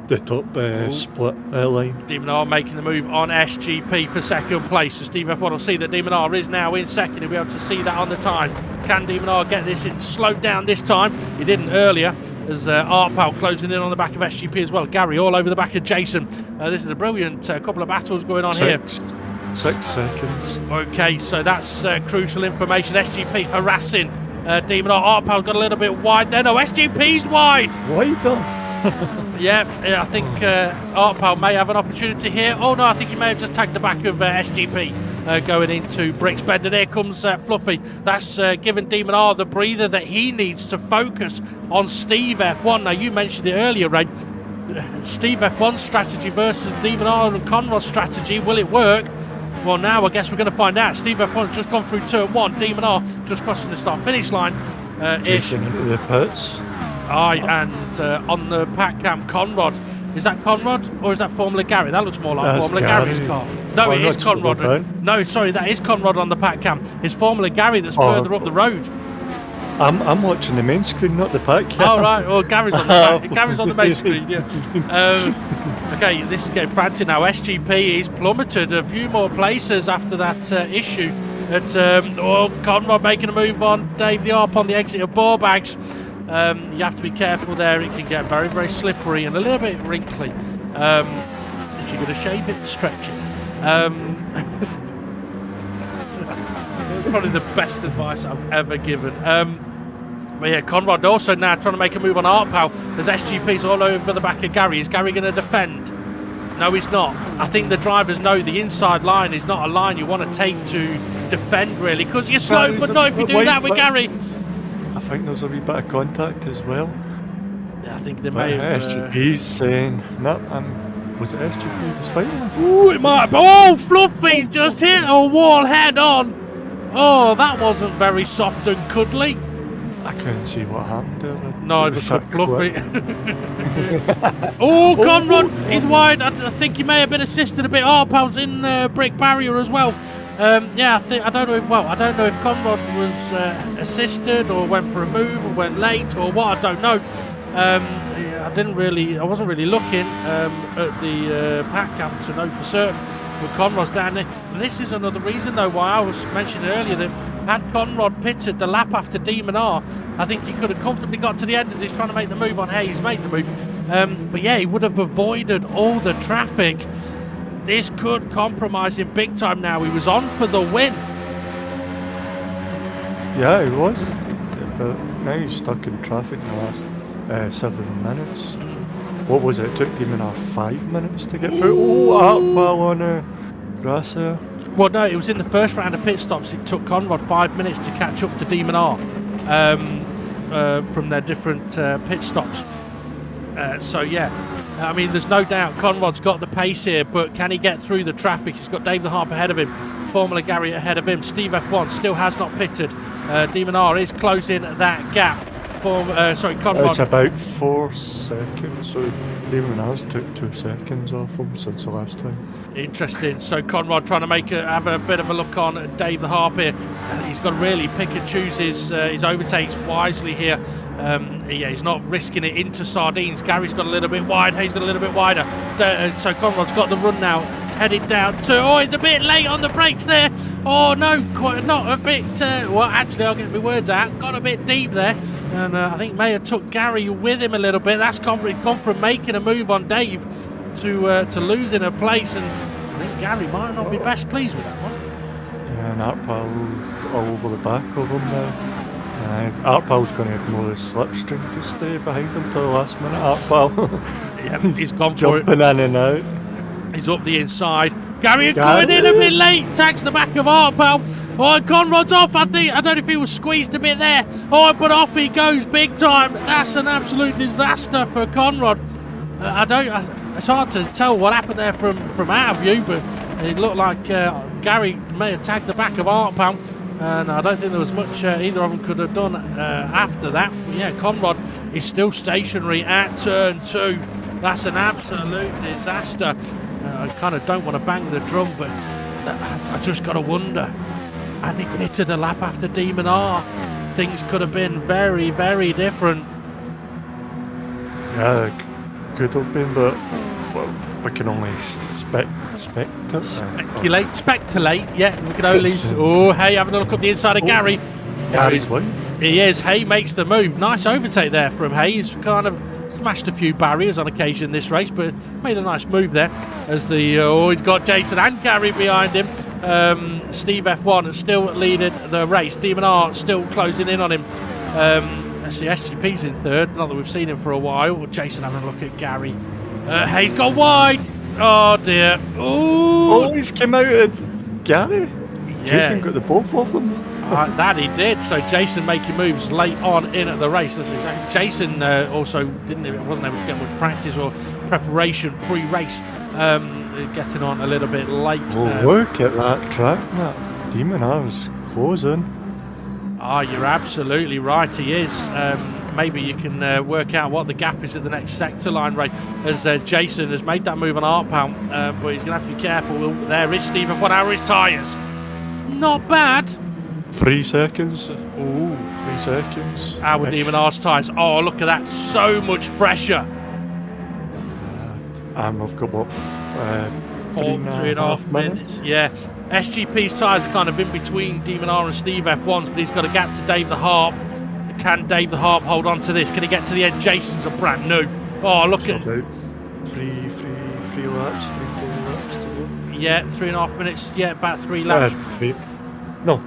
The top split line. Demon R making the move on SGP for second place. So Steve F1 will see that Demon R is now in second. He'll be able to see that on the time. Can Demon R get this slowed down this time? He didn't earlier, as Art Pal closing in on the back of SGP as well. Gary all over the back of Jason. This is a brilliant couple of battles going on here. 6 seconds. Okay, so that's crucial information. SGP harassing Demon R. Art Pal's got a little bit wide there. No, SGP's wide. Wider. Yeah, I think Art Pal may have an opportunity here. Oh no, I think he may have just tagged the back of SGP going into Bricks Bend. And here comes Fluffy. That's given Demon R the breather that he needs to focus on Steve F1. Now, you mentioned it earlier, Ray. Steve F1's strategy versus Demon R and Conrod's strategy. Will it work? Well, now I guess we're going to find out. Steve F1's just gone through turn 1. Demon R just crossing the start-finish line. Jason into the pits. And on the pack cam, Conrad. Is that Conrad or is that Formula Gary? That looks more like Formula Gary's car. No, it is Conrad. No, sorry, that is Conrad on the pack cam. It's Formula Gary that's further up the road. I'm watching the main screen, not the pack cam. Oh, right. Well, Gary's on the pack. Gary's on the main screen, yeah. Okay, this is getting frantic now. SGP is plummeted a few more places after that issue. Conrad making a move on Dave the Arp on the exit of Borebags. You have to be careful there. It can get very, very slippery and a little bit wrinkly. If you're going to shave it, stretch it. It's probably the best advice I've ever given. But yeah, Conrad also now trying to make a move on Art Pal as SGP's all over the back of Gary. Is Gary going to defend? No, he's not. I think the drivers know the inside line is not a line you want to take to defend, really, because you're slow, but not if you do that with Gary. I think there's a wee bit of contact as well. Yeah, I think they may have... SGP's saying... No, was it SGP he was fighting with? Ooh, it might... Oh, Fluffy just hit a wall head on. Oh, that wasn't very soft and cuddly. I couldn't see what happened there. Neither could Fluffy. Oh, Conrad, he's wide. I think he may have been assisted a bit. Art Pal's in brick barrier as well. I don't know if Conrad was assisted or went for a move or went late or what. I don't know. I wasn't really looking at the pack cam to know for certain. But Conrad's down there. This is another reason, though, why I was mentioning earlier that had Conrad pitted the lap after Demon R, I think he could have comfortably got to the end as he's trying to make the move on Hayes. Made the move. But yeah, he would have avoided all the traffic. This could compromise him big time now. He was on for the win. Yeah, he was. But now he's stuck in traffic in the last 7 minutes. What was it? It took Demon R 5 minutes to get through. Oh, Art Pal on grass there. Well, no, it was in the first round of pit stops. It took Conrad 5 minutes to catch up to Demon R from their different pit stops. So, yeah. I mean, there's no doubt Conrad's got the pace here, but can he get through the traffic? He's got Dave the Harp ahead of him, Formula Gary ahead of him. Steve F1 still has not pitted. Demon R is closing that gap. Conrad. It's about 4 seconds, so Demon R's took 2 seconds off him since the last time. Interesting. So Conrad trying to have a bit of a look on Dave the Harp here. He's got to really pick and choose his overtakes wisely here. He's not risking it into sardines. Gary's got a little bit wide. Hayes got a little bit wider. So Conrad's got the run now. Headed down to... Oh, he's a bit late on the brakes there. Oh, no, quite not a bit... actually, I'll get my words out. Got a bit deep there. And I think Mayer took Gary with him a little bit. He's gone from making a move on Dave to losing a place. And I think Gary might not be best pleased with that one. Yeah, and Artpal all over the back of him now. And Artpal's going to ignore the slipstream, just stay behind him till the last minute. Artpal Yeah, he's gone for it. jumping in and out. He's up the inside. Gary coming in a bit late. Tags the back of Artpal. Oh, Conrod's off. I don't know if he was squeezed a bit there. Oh, but off he goes big time. That's an absolute disaster for Conrod. It's hard to tell what happened there from our view, but it looked like Gary may have tagged the back of Artpal. And I don't think there was much either of them could have done after that. But yeah, Conrod is still stationary at turn 2. That's an absolute disaster. I kind of don't want to bang the drum, but I just got to wonder. Had he pitted a lap after Demon R, things could have been very, very different. Yeah, could have been, but well, we can only Speculate, yeah, we can only... Oh, hey, having a look up the inside of Gary. Gary's way. He is. Hay makes the move. Nice overtake there from Hay. He's kind of smashed a few barriers on occasion this race, but made a nice move there. As he's got Jason and Gary behind him. Steve F1 is still leading the race. Demon R still closing in on him. Actually, SGP's in third. Not that we've seen him for a while. Jason having a look at Gary. Hay's gone wide. Oh dear. Ooh. Oh, he's came out at Gary. Yeah. Jason got the both of them. That he did. So Jason making moves late on in at the race. That's exactly. Jason also wasn't able to get much practice or preparation pre-race, getting on a little bit late. Well, look at that track, that Demon R's closing. You're absolutely right. He is. Maybe you can work out what the gap is at the next sector line, Ray, as Jason has made that move on Artpal, but he's going to have to be careful. There is Steve F1 out of his tyres. Not bad. 3 seconds. Ooh. 3 seconds. Our Demon R's tyres. Oh, look at that. So much fresher. And we've got what? 3.5 minutes. Yeah. SGP's tyres are kind of in between Demon R and Steve F1's, but he's got a gap to Dave the Harp. Can Dave the Harp hold on to this? Can he get to the end? Jason's a brand new. Oh, look at it. Three laps, 4 laps to go. Yeah, 3.5 minutes. Yeah, about 3 laps.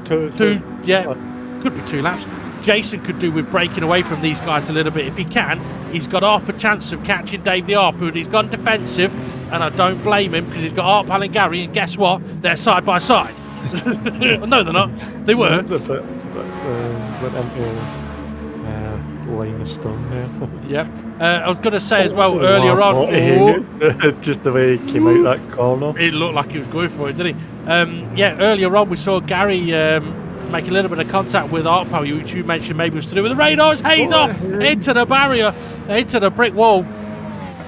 Two. Yeah, could be 2 laps. Jason could do with breaking away from these guys a little bit. If he can, he's got half a chance of catching Dave the Harp, but he's gone defensive, and I don't blame him because he's got Artpal and Gary, and guess what? They're side by side. No, they're not. They were. Line of stone there. Yep. I was going to say as well earlier on. Just the way he came out that corner. It looked like he was going for it, didn't he? Earlier on we saw Gary make a little bit of contact with Artpal, which you mentioned maybe was to do with the radars. Hayes off into the barrier, into the brick wall.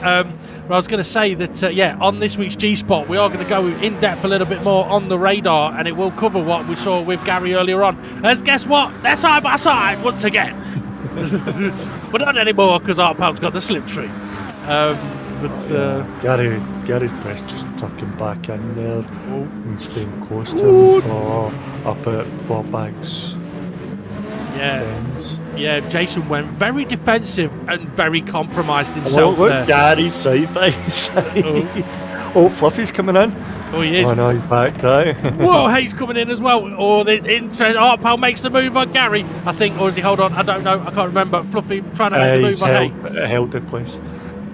But I was going to say that, on this week's G-Spot, we are going to go in depth a little bit more on the radar, and it will cover what we saw with Gary earlier on. As guess what? They're side by side once again. But not anymore because Artpal's got the slipstream. Gary's best just tucking back in there and staying close to him for up at Bob Banks. Yeah, Jason went very defensive and very compromised himself there. Gary side by side. Oh, Fluffy's coming in. Oh, he is. Oh, no, he's back, right? Whoa, Hayes coming in as well. Artpal makes the move on Gary, I think. Or is he, hold on, I don't know, I can't remember. Fluffy trying to make the move on Hay. Held in place.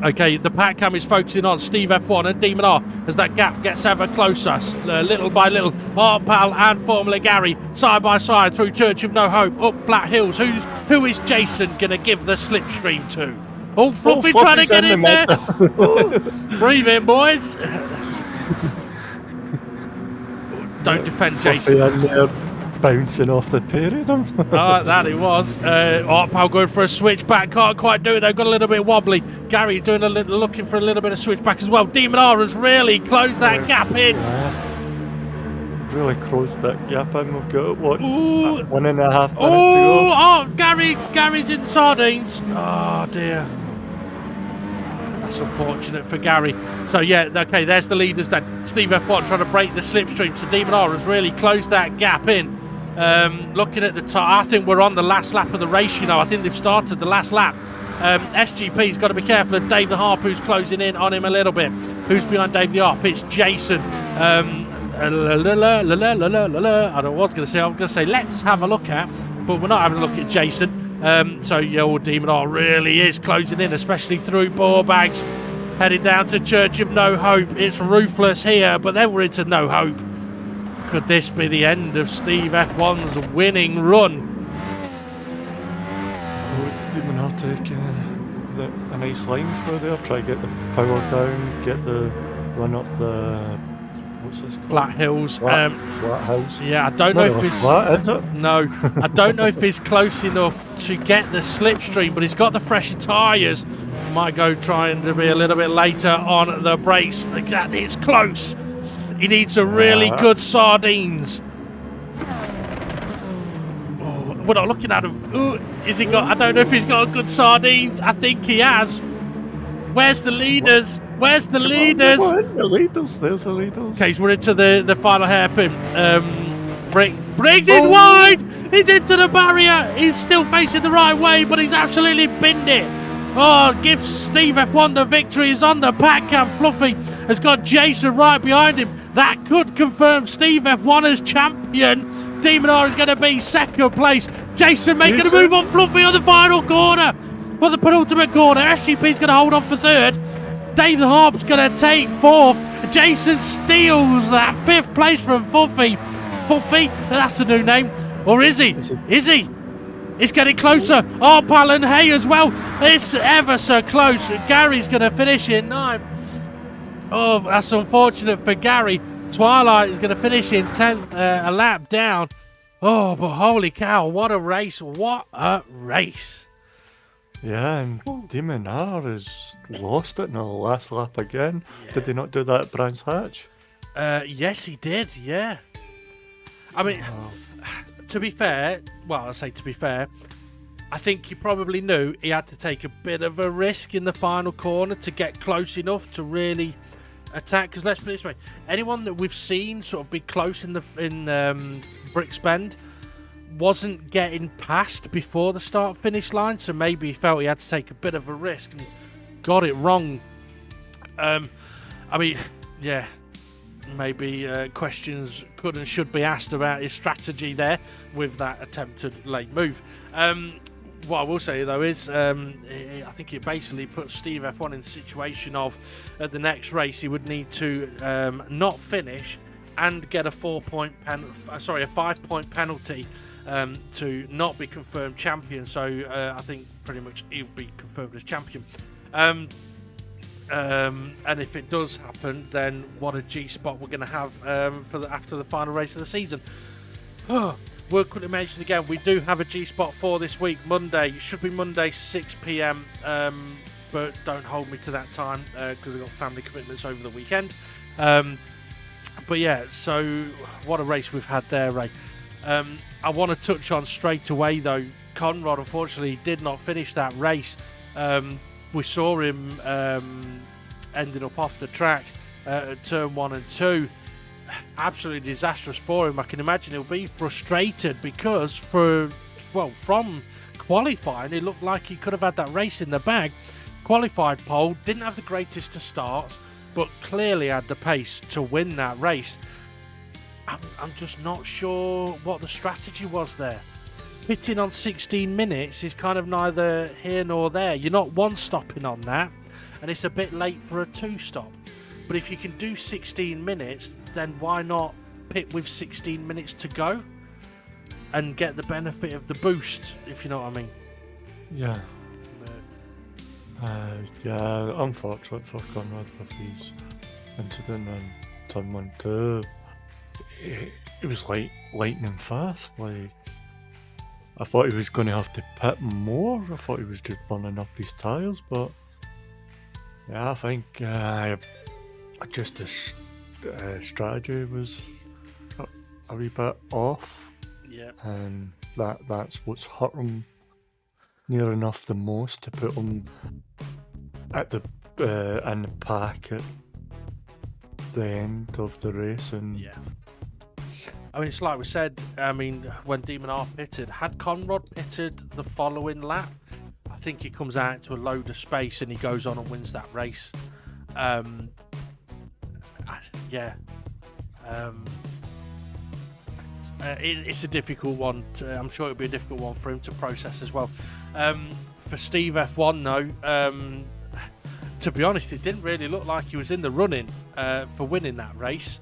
Okay, the pack cam is focusing on Steve F1 and Demon R as that gap gets ever closer, little by little. Artpal and Formula Gary side by side through Church of No Hope, up flat hills. Who is Jason going to give the slipstream to? Oh, Fluffy trying to get in there. Breathe in, boys. Don't defend Jason. In there, bouncing off the pair of them. That it was. Artpal going for a switchback. Can't quite do it. They've got a little bit wobbly. Gary doing looking for a little bit of switchback as well. Demon R has really closed that gap in. Really closed that gap in. We've got, what, 1.5 minutes to go? Oh, Gary's in sardines. Oh, dear. That's unfortunate for Gary. So, okay, there's the leaders then. Steve F1 trying to break the slipstream. So, Demon R has really closed that gap in. Looking at the time, I think we're on the last lap of the race, I think they've started the last lap. SGP's got to be careful of Dave the Harp, who's closing in on him a little bit. Who's behind Dave the Harp? It's Jason. I don't know what I was going to say. I was going to say, let's have a look at, but we're not having a look at Jason. So, your Demon R really is closing in, especially through ball bags. Heading down to Church of No Hope. It's ruthless here, but then we're into No Hope. Could this be the end of Steve F1's winning run? Demon are taking a nice line through there. Try to get the power down, get the run up the... What's this called? Flat Hills. Flat Hills. Yeah, I don't know if it's... flat, is it? No, I don't know if he's close enough to get the slipstream, but he's got the fresher tyres. Might go trying to be a little bit later on the brakes. Exactly, it's close. He needs a really good sardines. Oh, we're not looking at him. Ooh, is he got? I don't know if he's got a good sardines. I think he has. Where's the leaders? Where's the leaders? The leaders. There's the leaders. Okay, so we're into the final hairpin. Briggs is wide. He's into the barrier. He's still facing the right way, but he's absolutely binned it. Oh, gives Steve F1 the victory. He's on the pack cam. Fluffy has got Jason right behind him. That could confirm Steve F1 as champion. Demon R is going to be second place. Jason making a move on Fluffy on the final corner. For the penultimate corner, SGP's going to hold on for third. Dave the Harp's going to take fourth. Jason steals that fifth place from Fluffy. Fluffy, that's the new name. Or is he? Is he? It's getting closer. Oh, Palin Hay as well. It's ever so close. Gary's going to finish in ninth. Oh, that's unfortunate for Gary. Twilight is going to finish in 10th, a lap down. Oh, but holy cow, what a race. What a race. Yeah, and Demon R has lost it in the last lap again. Yeah. Did they not do that at Brands Hatch? Yes, he did, yeah. I mean... To be fair, I think he probably knew he had to take a bit of a risk in the final corner to get close enough to really attack. Because let's put it this way, anyone that we've seen sort of be close in Bricks Bend wasn't getting past before the start-finish line, so maybe he felt he had to take a bit of a risk and got it wrong. I mean, yeah. Maybe questions could and should be asked about his strategy there with that attempted late move. What I will say though is I think it basically puts Steve F1 in the situation of at the next race he would need to not finish and get a 5-point penalty to not be confirmed champion. So I think pretty much he'll be confirmed as champion. And if it does happen, then what a G spot we're going to have after the final race of the season. We'll quickly mention again, we do have a G spot for this week, Monday. It should be Monday 6 p.m. But don't hold me to that time because I've got family commitments over the weekend. But yeah, so what a race we've had there, Ray. I want to touch on straight away though, Conrad unfortunately did not finish that race. We saw him ending up off the track at turn 1 and 2. Absolutely disastrous for him. I can imagine he'll be frustrated because from qualifying, it looked like he could have had that race in the bag. Qualified pole, didn't have the greatest of starts, but clearly had the pace to win that race. I'm just not sure what the strategy was there. Pitting on 16 minutes is kind of neither here nor there. You're not one-stopping on that, and it's a bit late for a two-stop. But if you can do 16 minutes, then why not pit with 16 minutes to go and get the benefit of the boost, if you know what I mean? Yeah. Unfortunate for Conrad with his incident in turn 1 2. It was like lightning fast, like... I thought he was going to have to pit more. I thought he was just burning up his tyres, but yeah, I think just his strategy was a wee bit off. Yeah, and that's what's hurt him near enough the most to put him at the in the pack at the end of the race. And yeah. I mean, it's like we said, when Demon R pitted, had Conrad pitted the following lap, I think he comes out into a load of space and he goes on and wins that race. It's a difficult one. I'm sure it'll be a difficult one for him to process as well. For Steve F1, though, to be honest, it didn't really look like he was in the running for winning that race.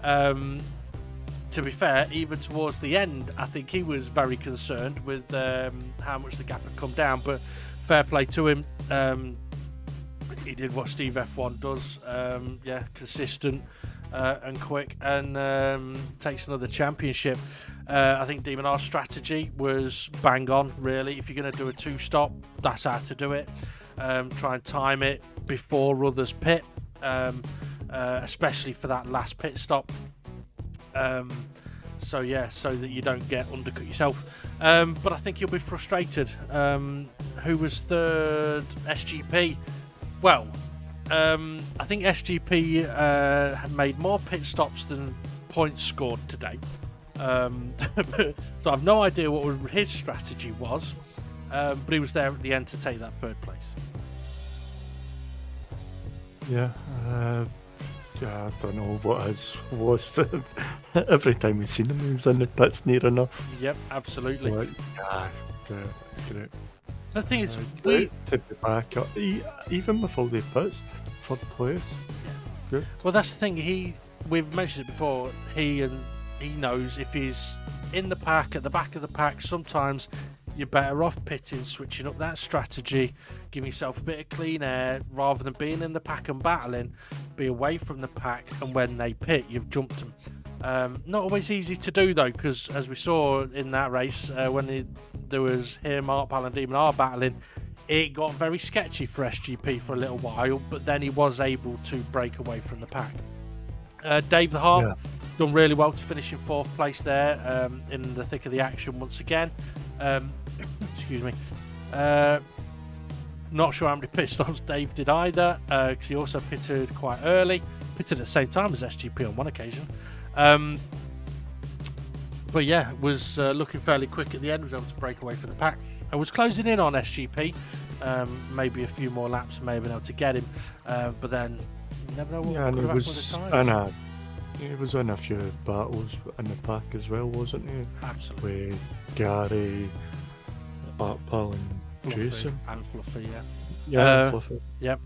To be fair, even towards the end, I think he was very concerned with how much the gap had come down. But fair play to him. He did what Steve F1 does. Consistent and quick, and takes another championship. I think Demon R's strategy was bang on, really. If you're going to do a two-stop, that's how to do it. Try and time it before others pit, especially for that last pit stop. So that you don't get undercut yourself. But I think you'll be frustrated. Who was third? SGP. Well, I think SGP had made more pit stops than points scored today. So I've no idea what his strategy was, but he was there at the end to take that third place. Yeah, I don't know what his was. Every time we seen him, he was in the pits near enough. Yep, absolutely. Like, great. The thing is, to be back up, even with all the pits, third place. Yeah. Good. Well, that's the thing. We've mentioned it before. He knows if he's in the pack, at the back of the pack, sometimes you're better off pitting, switching up that strategy, giving yourself a bit of clean air, rather than being in the pack and battling. Be away from the pack, and when they pit, you've jumped them. Not always easy to do though, because as we saw in that race, when there was him, Artpal and Demon R battling, it got very sketchy for SGP for a little while, but then he was able to break away from the pack. Dave the Harp done really well to finish in fourth place there, in the thick of the action once again. Excuse me. Not sure how many pit stops Dave did either, because he also pitted quite early. Pitted at the same time as SGP on one occasion. But yeah, was looking fairly quick at the end, was able to break away from the pack. I was closing in on SGP, maybe a few more laps, may have been able to get him, but then you never know what could happen with the tyres. He was in a few battles in the pack as well, wasn't he? Absolutely. With Gary, Artpal and Fluffy, Jason. and Fluffy, Fluffy. Yep.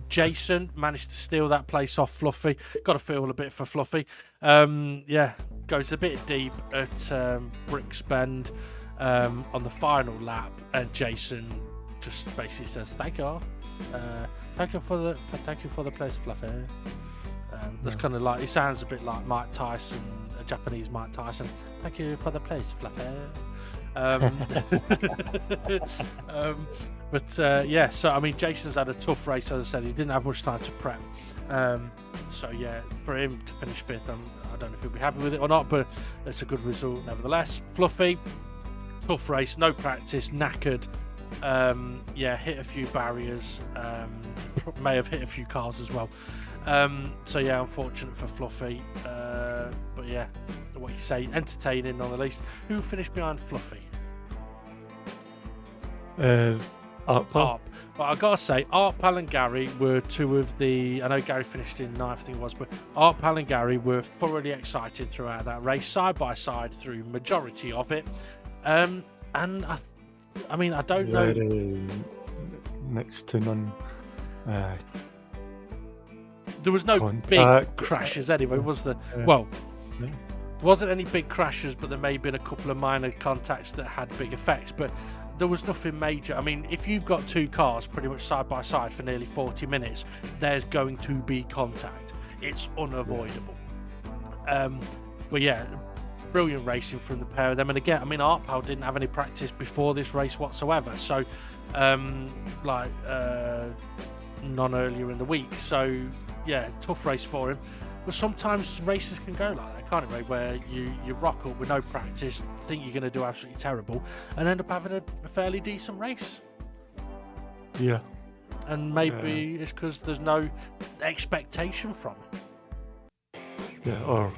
Jason managed to steal that place off Fluffy. Got to feel a bit for Fluffy. Goes a bit deep at Bricks Bend on the final lap, and Jason just basically says, "Thank you, thank you for the place, Fluffy." That's kind of like, he sounds a bit like Mike Tyson, a Japanese Mike Tyson. Thank you for the place, Fluffy. So I mean, Jason's had a tough race, as I said. He didn't have much time to prep. For him to finish fifth, I don't know if he'll be happy with it or not, but it's a good result nevertheless. Fluffy, tough race, no practice, knackered. Hit a few barriers, may have hit a few cars as well. Unfortunate for Fluffy. What you say, entertaining on the least. Who finished behind Fluffy? Artpal. Well, I've got to say, Artpal and Gary were two of the... I know Gary finished in ninth, I think it was, but Artpal and Gary were thoroughly excited throughout that race, side by side through majority of it. I don't know... next to none. There was no big crashes anyway, was there? Well, there wasn't any big crashes, but there may have been a couple of minor contacts that had big effects, but there was nothing major. I mean, if you've got two cars pretty much side by side for nearly 40 minutes, there's going to be contact. It's unavoidable. Brilliant racing from the pair of them. And again, I mean, Artpal didn't have any practice before this race whatsoever, so none earlier in the week. So yeah, tough race for him. But sometimes races can go like that, can't it, Ray? Where you rock up with no practice, think you're going to do absolutely terrible, and end up having a fairly decent race. Yeah. And maybe it's because there's no expectation from it. Yeah, or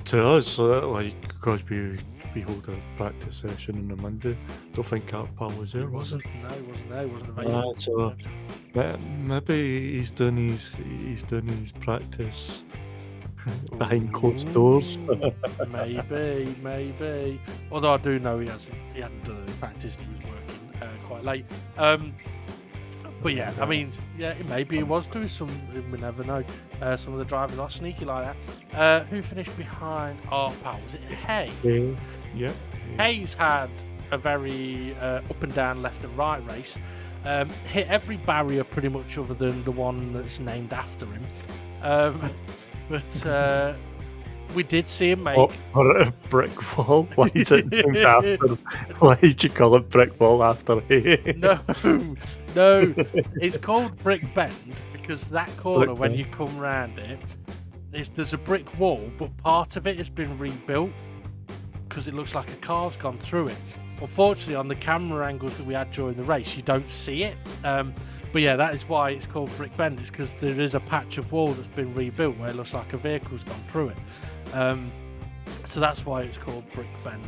to us, because we hold a practice session on a Monday, don't think Artpal was there. He wasn't there. He wasn't available. So maybe he's done his practice behind closed doors. maybe. Although I do know he hadn't done any practice. He was working quite late. But yeah, I mean, yeah, maybe he was doing some. We never know. Some of the drivers are sneaky like that. Who finished behind our pal? Was it Hay? Yeah. Hayes had a very up and down, left and right race. Hit every barrier pretty much, other than the one that's named after him. But we did see him make or a brick wall. Why is it named after? Why did you call it brick wall after Hay? No, it's called Brick Bend because that corner, when you come round it, there's a brick wall, but part of it has been rebuilt because it looks like a car's gone through it. Unfortunately, on the camera angles that we had during the race, you don't see it. But yeah, that is why it's called Brick Bend. It's because there is a patch of wall that's been rebuilt where it looks like a vehicle's gone through it. So that's why it's called Brick Bend.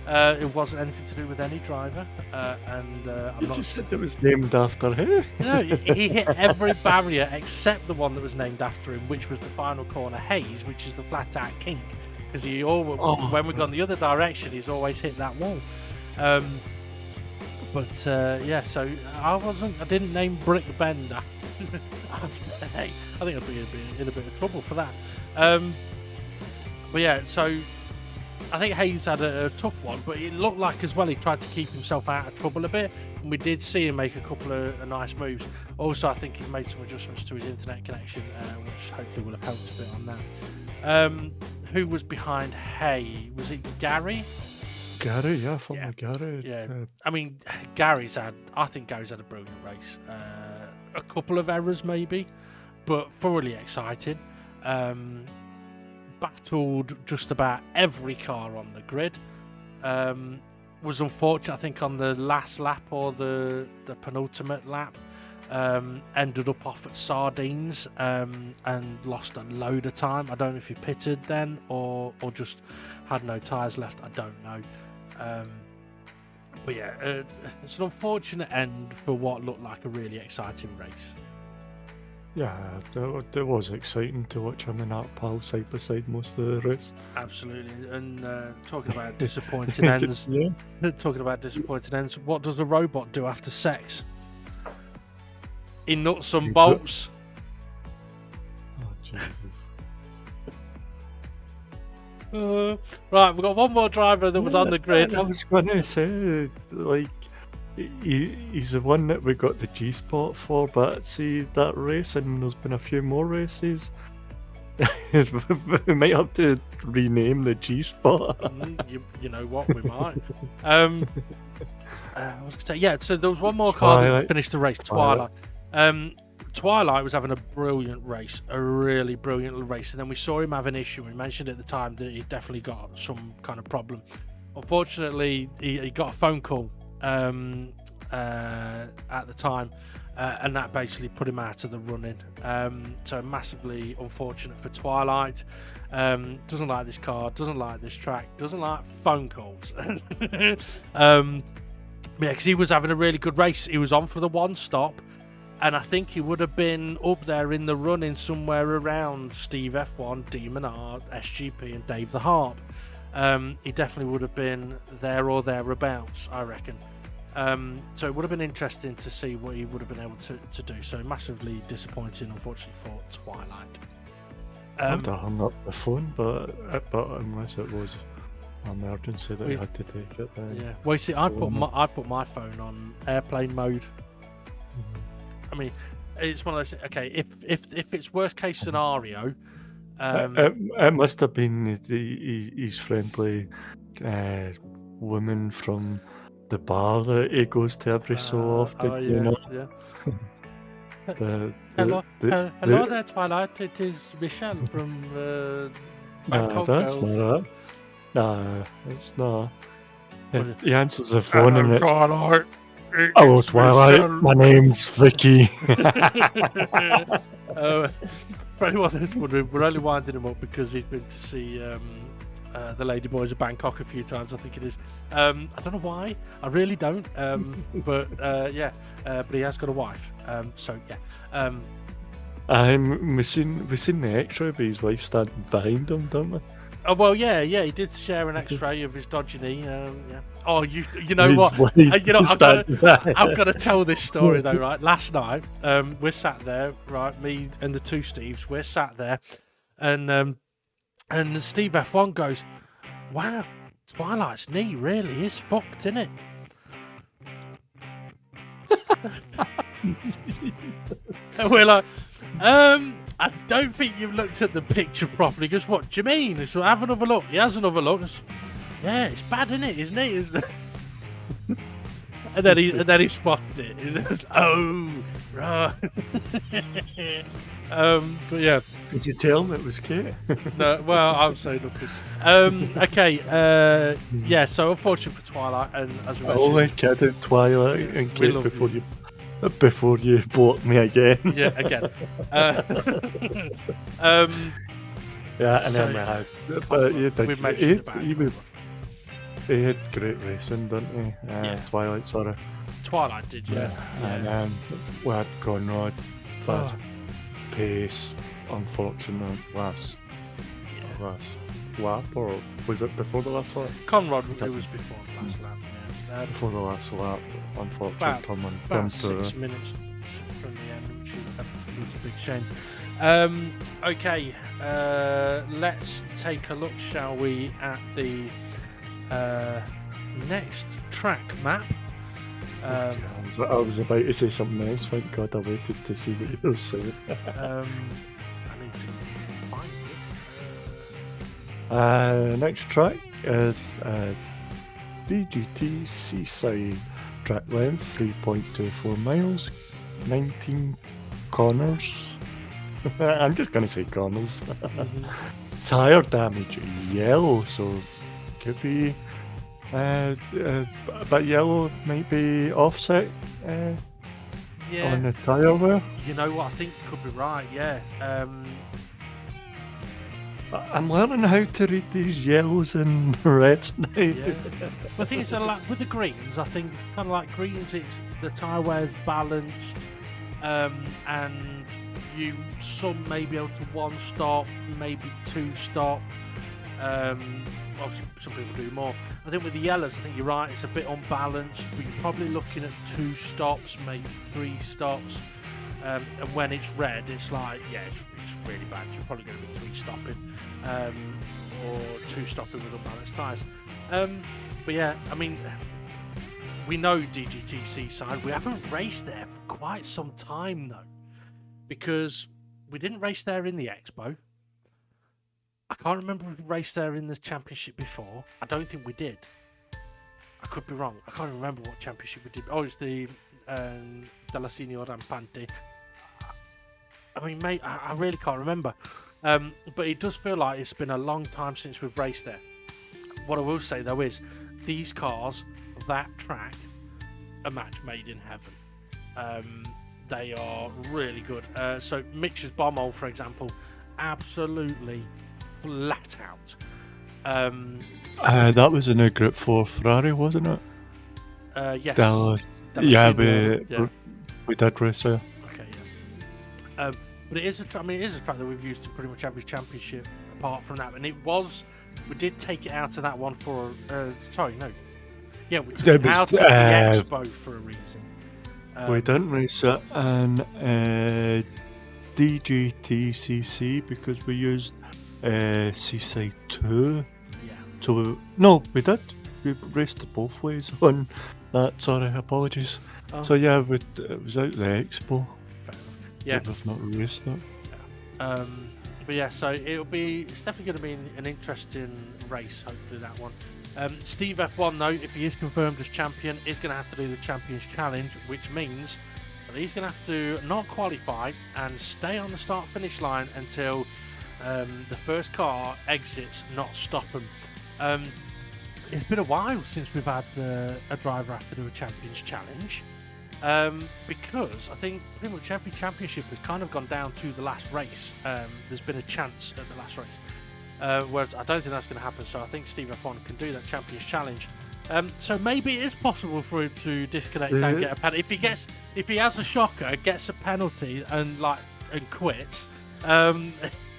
It wasn't anything to do with any driver. I'm not. You said it was named after Hay. No, he hit every barrier except the one that was named after him, which was the final corner, Hayes, which is the flat out kink. Because when we've gone the other direction, he's always hit that wall. So I didn't name Brick Bend after Hay. I think I'd be in a bit of trouble for that. So I think Hayes had a tough one, but it looked like as well he tried to keep himself out of trouble a bit, and we did see him make a couple of nice moves. Also, I think he's made some adjustments to his internet connection, which hopefully will have helped a bit on that. Who was behind Hay? Was it Gary? Gary, yeah, I thought Gary. Yeah, I mean, I think Gary's had a brilliant race. A couple of errors maybe, but thoroughly exciting. Battled just about every car on the grid. Was unfortunate, I think, on the last lap or the penultimate lap. Ended up off at Sardegna's and lost a load of time. I don't know if he pitted then or just had no tyres left. I don't know. It's an unfortunate end for what looked like a really exciting race. Yeah, it was exciting to watch him and that pal side by side most of the race. Absolutely, and talking about disappointing ends. Talking about disappointing ends. What does a robot do after sex? He nuts some bolts. Oh Jesus! Right, we've got one more driver that was on the grid. I was going to say, like, he's the one that we got the G spot for, but see that race, and there's been a few more races. We might have to rename the G spot. You know what, we might. I was going to say, yeah. So there was one more car that finished the race, Twilight. Twilight was having a brilliant race, a really brilliant race, and then we saw him have an issue. We mentioned at the time that he definitely got some kind of problem. Unfortunately, he got a phone call at the time, and that basically put him out of the running. So massively unfortunate for Twilight. Doesn't like this car, doesn't like this track, doesn't like phone calls. Because he was having a really good race. He was on for the one stop. And I think he would have been up there in the running somewhere around Steve F1, Demon Art, SGP and Dave the Harp. He definitely would have been there or thereabouts, I reckon. So it would have been interesting to see what he would have been able to do. So massively disappointing, unfortunately, for Twilight. I'd have hung up the phone, but unless it was an emergency that I had to take it. Yeah. Well, you see, I put my phone on airplane mode. I mean, it's one of those. Okay, if it's worst case scenario, it must have been his friendly woman from the bar that he goes to every so often. Oh, yeah, you know? Yeah. Hello there, Twilight. It is Michelle from Bangkok Girls. No, it's not. He answers the phone and it's Twilight. Hello, Twilight. My name's Vicky. For anyone who's wondering, we're only winding him up because he's been to see the Ladyboys of Bangkok a few times, I think it is. I don't know why. I really don't. But he has got a wife. We seen the X-ray of his wife standing behind him, don't we? Oh well, yeah, he did share an X-ray of his dodgy knee. Yeah. Oh, you know His what? wife You know, I've standing got to tell this story though, right? Last night, we're sat there, right? Me and the two Steves, we're sat there, and Steve F1 goes, "Wow, Twilight's knee really is fucked, isn't it?" And we're like, I don't think you've looked at the picture properly. He goes, what do you mean? So have another look. He has another look. Yeah, it's bad, isn't it? Isn't it? And then he spotted it. He goes, oh, right. But yeah. Did you tell him it was Kate? No, well, I'm saying nothing. Okay, yeah, so unfortunate for Twilight, and as we mentioned... Only kidding, Twilight Yes, and we Kate love before you block me again. Yeah, again. Yeah, and so, then we had... But we've mentioned about he had great racing, didn't he? Yeah. Twilight, sorry. Twilight did, yeah. And we had Conrad, fast pace, unfortunate last lap, or was it before the last lap? Conrad, it was before the last lap, yeah. Before the last lap, unfortunate About 6 minutes from the end, which was a big shame. Okay, let's take a look, shall we, at the next track map. I was about to say something else. Thank God I waited to see what you were saying. I need to find it. Next track is DGT Seaside. Track length 3.24 miles, 19 corners. I'm just going to say corners. Tire damage yellow, so could be but yellow might be offset Yeah. on the tyre wear. You know what? I think you could be right. Yeah. I'm learning how to read these yellows and reds now. Yeah. But I think it's a lot with the greens. I think kind of like greens, it's the tyre wear's balanced, and some may be able to one stop, maybe two stop. Obviously, some people do more. I think with the yellows, I think you're right. It's a bit unbalanced. But you're probably looking at 2 stops, maybe 3 stops. And when it's red, it's like, yeah, it's really bad. You're probably going to be 3 stopping, or 2 stopping with unbalanced tyres. But yeah, I mean, we know DGT Seaside. We haven't raced there for quite some time though, because we didn't race there in the Expo. I can't remember if we raced there in the championship before. I don't think we did. I could be wrong. I can't remember what championship we did. Oh, it's the Della Signora Rampante. I mean, mate, I really can't remember. But it does feel like it's been a long time since we've raced there. What I will say, though, is these cars, that track, a match made in heaven. They are really good. So Mitch's Bommel, for example, absolutely flat out. That was in a Group 4 Ferrari, wasn't it? Yes. Dallas. Yeah, we did race there. Okay, yeah. But it is a track that we've used in pretty much every championship apart from that. And we did take it out of that one for, yeah, we took it out of the Expo for a reason. We didn't race it in DGTCC because we used Seaside 2. Yeah. So we did. We raced it both ways on that. Sorry, apologies. So yeah, it was out the Expo. Fair enough. Yeah. We've not raced it. Yeah. But yeah, so it's definitely going to be an interesting race. Hopefully that one. Steve F1 though, if he is confirmed as champion, is going to have to do the Champions Challenge, which means that he's going to have to not qualify and stay on the start-finish line until the first car exits, not stop him. It's been a while since we've had a driver have to do a Champions Challenge, because I think pretty much every championship has kind of gone down to the last race. There's been a chance at the last race. Whereas I don't think that's going to happen, so I think Steve F1 can do that Champions Challenge. So maybe it is possible for him to disconnect and get a penalty. If he has a shocker, gets a penalty, and like and quits,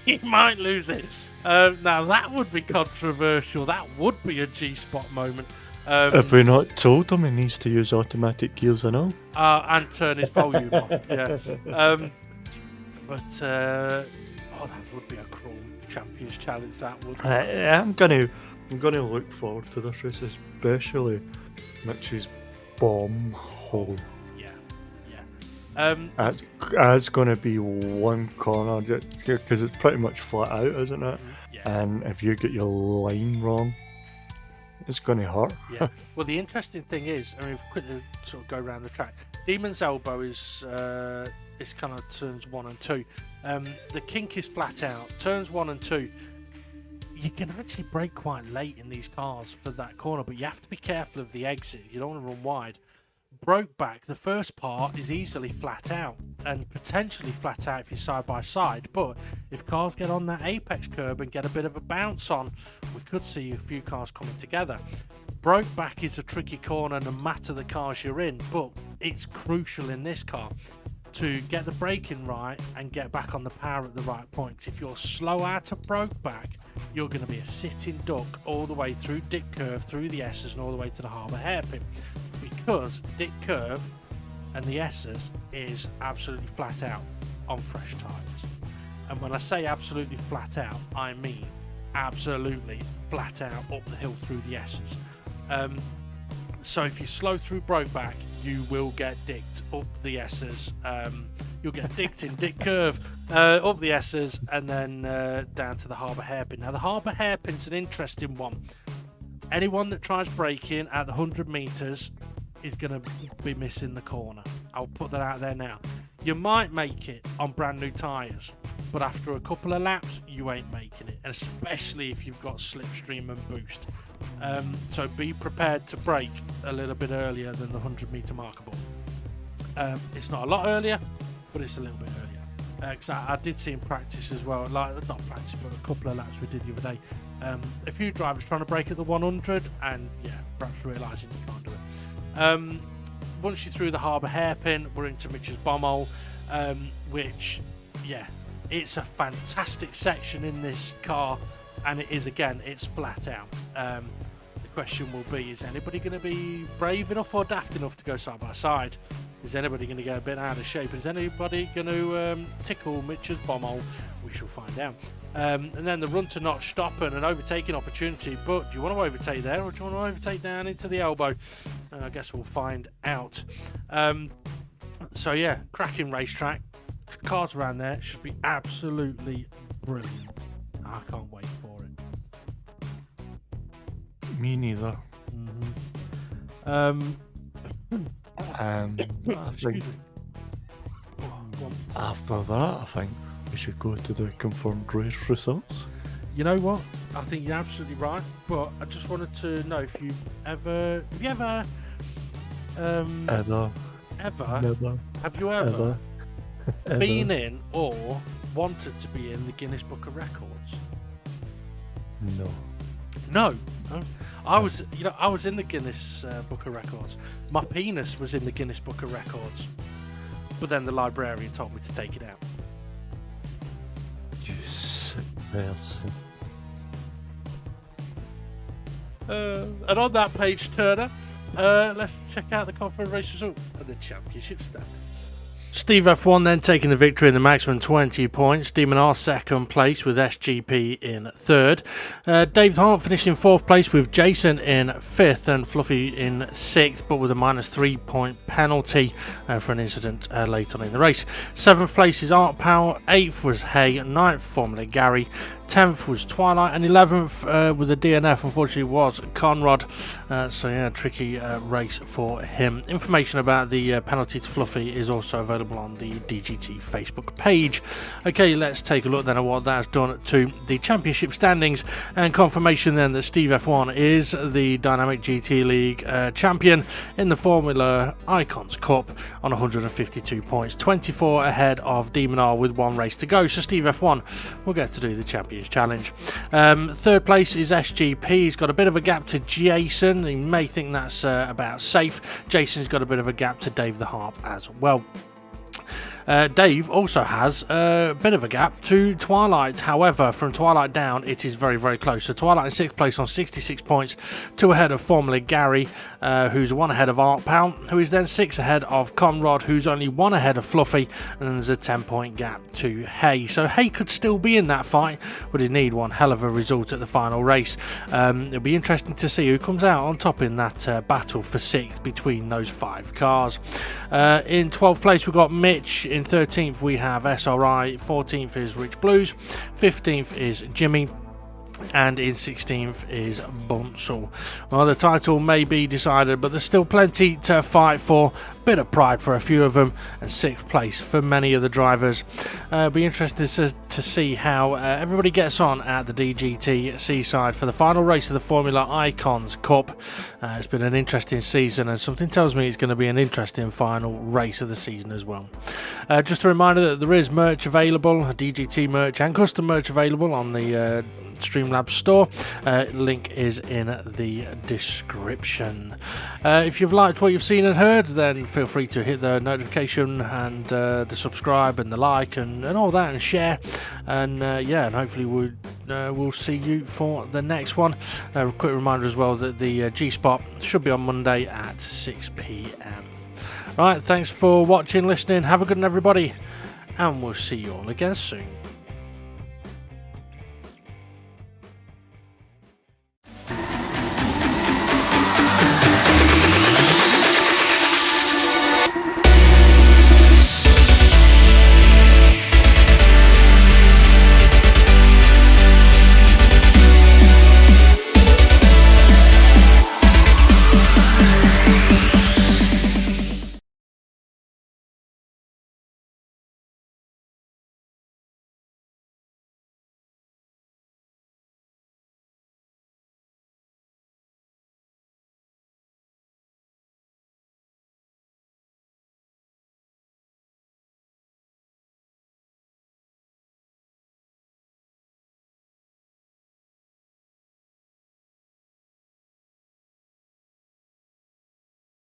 he might lose it. Now that would be controversial. That would be a G-spot moment. Have we not told him he needs to use automatic gears and all? And turn his volume off. Yeah. That would be a cruel Champions Challenge. That would. I'm gonna look forward to this race, especially Mitch's bomb hole. Yeah. That's gonna be one corner because it's pretty much flat out, isn't it? Yeah. And if you get your line wrong, it's gonna hurt. Yeah. Well, the interesting thing is, I mean, if we quickly sort of go around the track, Demon's Elbow is kind of turns 1 and 2. The kink is flat out. Turns 1 and 2, you can actually brake quite late in these cars for that corner, but you have to be careful of the exit. You don't want to run wide. Broke back, the first part is easily flat out and potentially flat out if you're side by side, but if cars get on that apex curb and get a bit of a bounce on, we could see a few cars coming together. Broke back is a tricky corner no matter the cars you're in, but it's crucial in this car to get the braking right and get back on the power at the right point. 'Cause if you're slow out of broke back, you're going to be a sitting duck all the way through Dick Curve, through the S's and all the way to the Harbour hairpin, because Dick Curve and the S's is absolutely flat out on fresh tyres. And when I say absolutely flat out, I mean absolutely flat out up the hill through the S's. So if you slow through Brokeback, you will get dicked up the S's. You'll get dicked in Dick Curve, up the S's, and then down to the Harbour hairpin. Now the Harbour hairpin's an interesting one. Anyone that tries braking at the 100 metres is going to be missing the corner. I'll put that out there now. You might make it on brand new tyres, but after a couple of laps, you ain't making it, and especially if you've got slipstream and boost. So be prepared to brake a little bit earlier than the 100 metre markable. It's not a lot earlier, but it's a little bit earlier. Because I did see in practice as well, like not practice, but a couple of laps we did the other day. A few drivers trying to brake at the 100, and perhaps realising you can't do it. Once you're through the Harbour hairpin, we're into Mitch's Bommel, which, it's a fantastic section in this car, and it is, again, it's flat out. The question will be, is anybody going to be brave enough or daft enough to go side by side? Is anybody going to get a bit out of shape? Is anybody going to tickle Mitch's Bommel? We shall find out. And then the run to Notch stop and an overtaking opportunity, but do you want to overtake there or do you want to overtake down into the elbow? I guess we'll find out. Cracking racetrack. Cars around there should be absolutely brilliant. I can't wait for it. Me neither. Mm-hmm. I think after that, I think we should go to the confirmed race results. You know what? I think you're absolutely right, but I just wanted to know if you've ever Never. been in or wanted to be in the Guinness Book of Records? No. I was in the Guinness Book of Records. My penis was in the Guinness Book of Records, but then the librarian told me to take it out. You sick person. And on that page, Turner, let's check out the confirmed race result and the championship standings. Steve F1 then taking the victory in the maximum 20 points. Demon R second place with SGP in third. Dave Hart finished in fourth place with Jason in fifth and Fluffy in sixth, but with a -3 point penalty for an incident late on in the race. Seventh place is Art Powell, eighth was Hay, ninth Formula Gary, 10th was Twilight, and 11th with the DNF unfortunately was Conrad. Tricky race for him. Information about the penalty to Fluffy is also available on the DGT Facebook page. Okay, let's take a look then at what that has done to the championship standings, and confirmation then that Steve F1 is the Dynamic GT League champion in the Formula Icons Cup on 152 points, 24 ahead of Demon R with one race to go. So Steve F1 will get to do the Champions Challenge. Third place is SGP. He's got a bit of a gap to Jason. You may think that's about safe. Jason's got a bit of a gap to Dave the Harp as well. Dave also has a bit of a gap to Twilight. However, from Twilight down, it is very, very close. So Twilight in 6th place on 66 points, 2 ahead of formerly Gary, who's 1 ahead of Art Pound, who is then 6 ahead of Conrad, who's only 1 ahead of Fluffy, and there's a 10-point gap to Hay. So Hay could still be in that fight, but he'd need one hell of a result at the final race. It'll be interesting to see who comes out on top in that battle for 6th between those 5 cars. In 12th place, we've got Mitch. In 13th we have SRI, 14th is Rich Blues, 15th is Jimmy, and in 16th is Bunsel. Well, the title may be decided, but there's still plenty to fight for. Bit of pride for a few of them, and 6th place for many of the drivers. Be interested to see how everybody gets on at the DGT Seaside for the final race of the Formula Icons Cup. It's been an interesting season, and something tells me it's going to be an interesting final race of the season as well. Just a reminder that there is merch available, DGT merch and custom merch available on the Streamlabs store. Link is in the description. If you've liked what you've seen and heard, then feel free to hit the notification and the subscribe and the like and all that, and share, and and hopefully we'll see you for the next one. A quick reminder as well that the G-Spot should be on Monday at 6 p.m. Right, thanks for watching, listening, have a good one everybody, and we'll see you all again soon.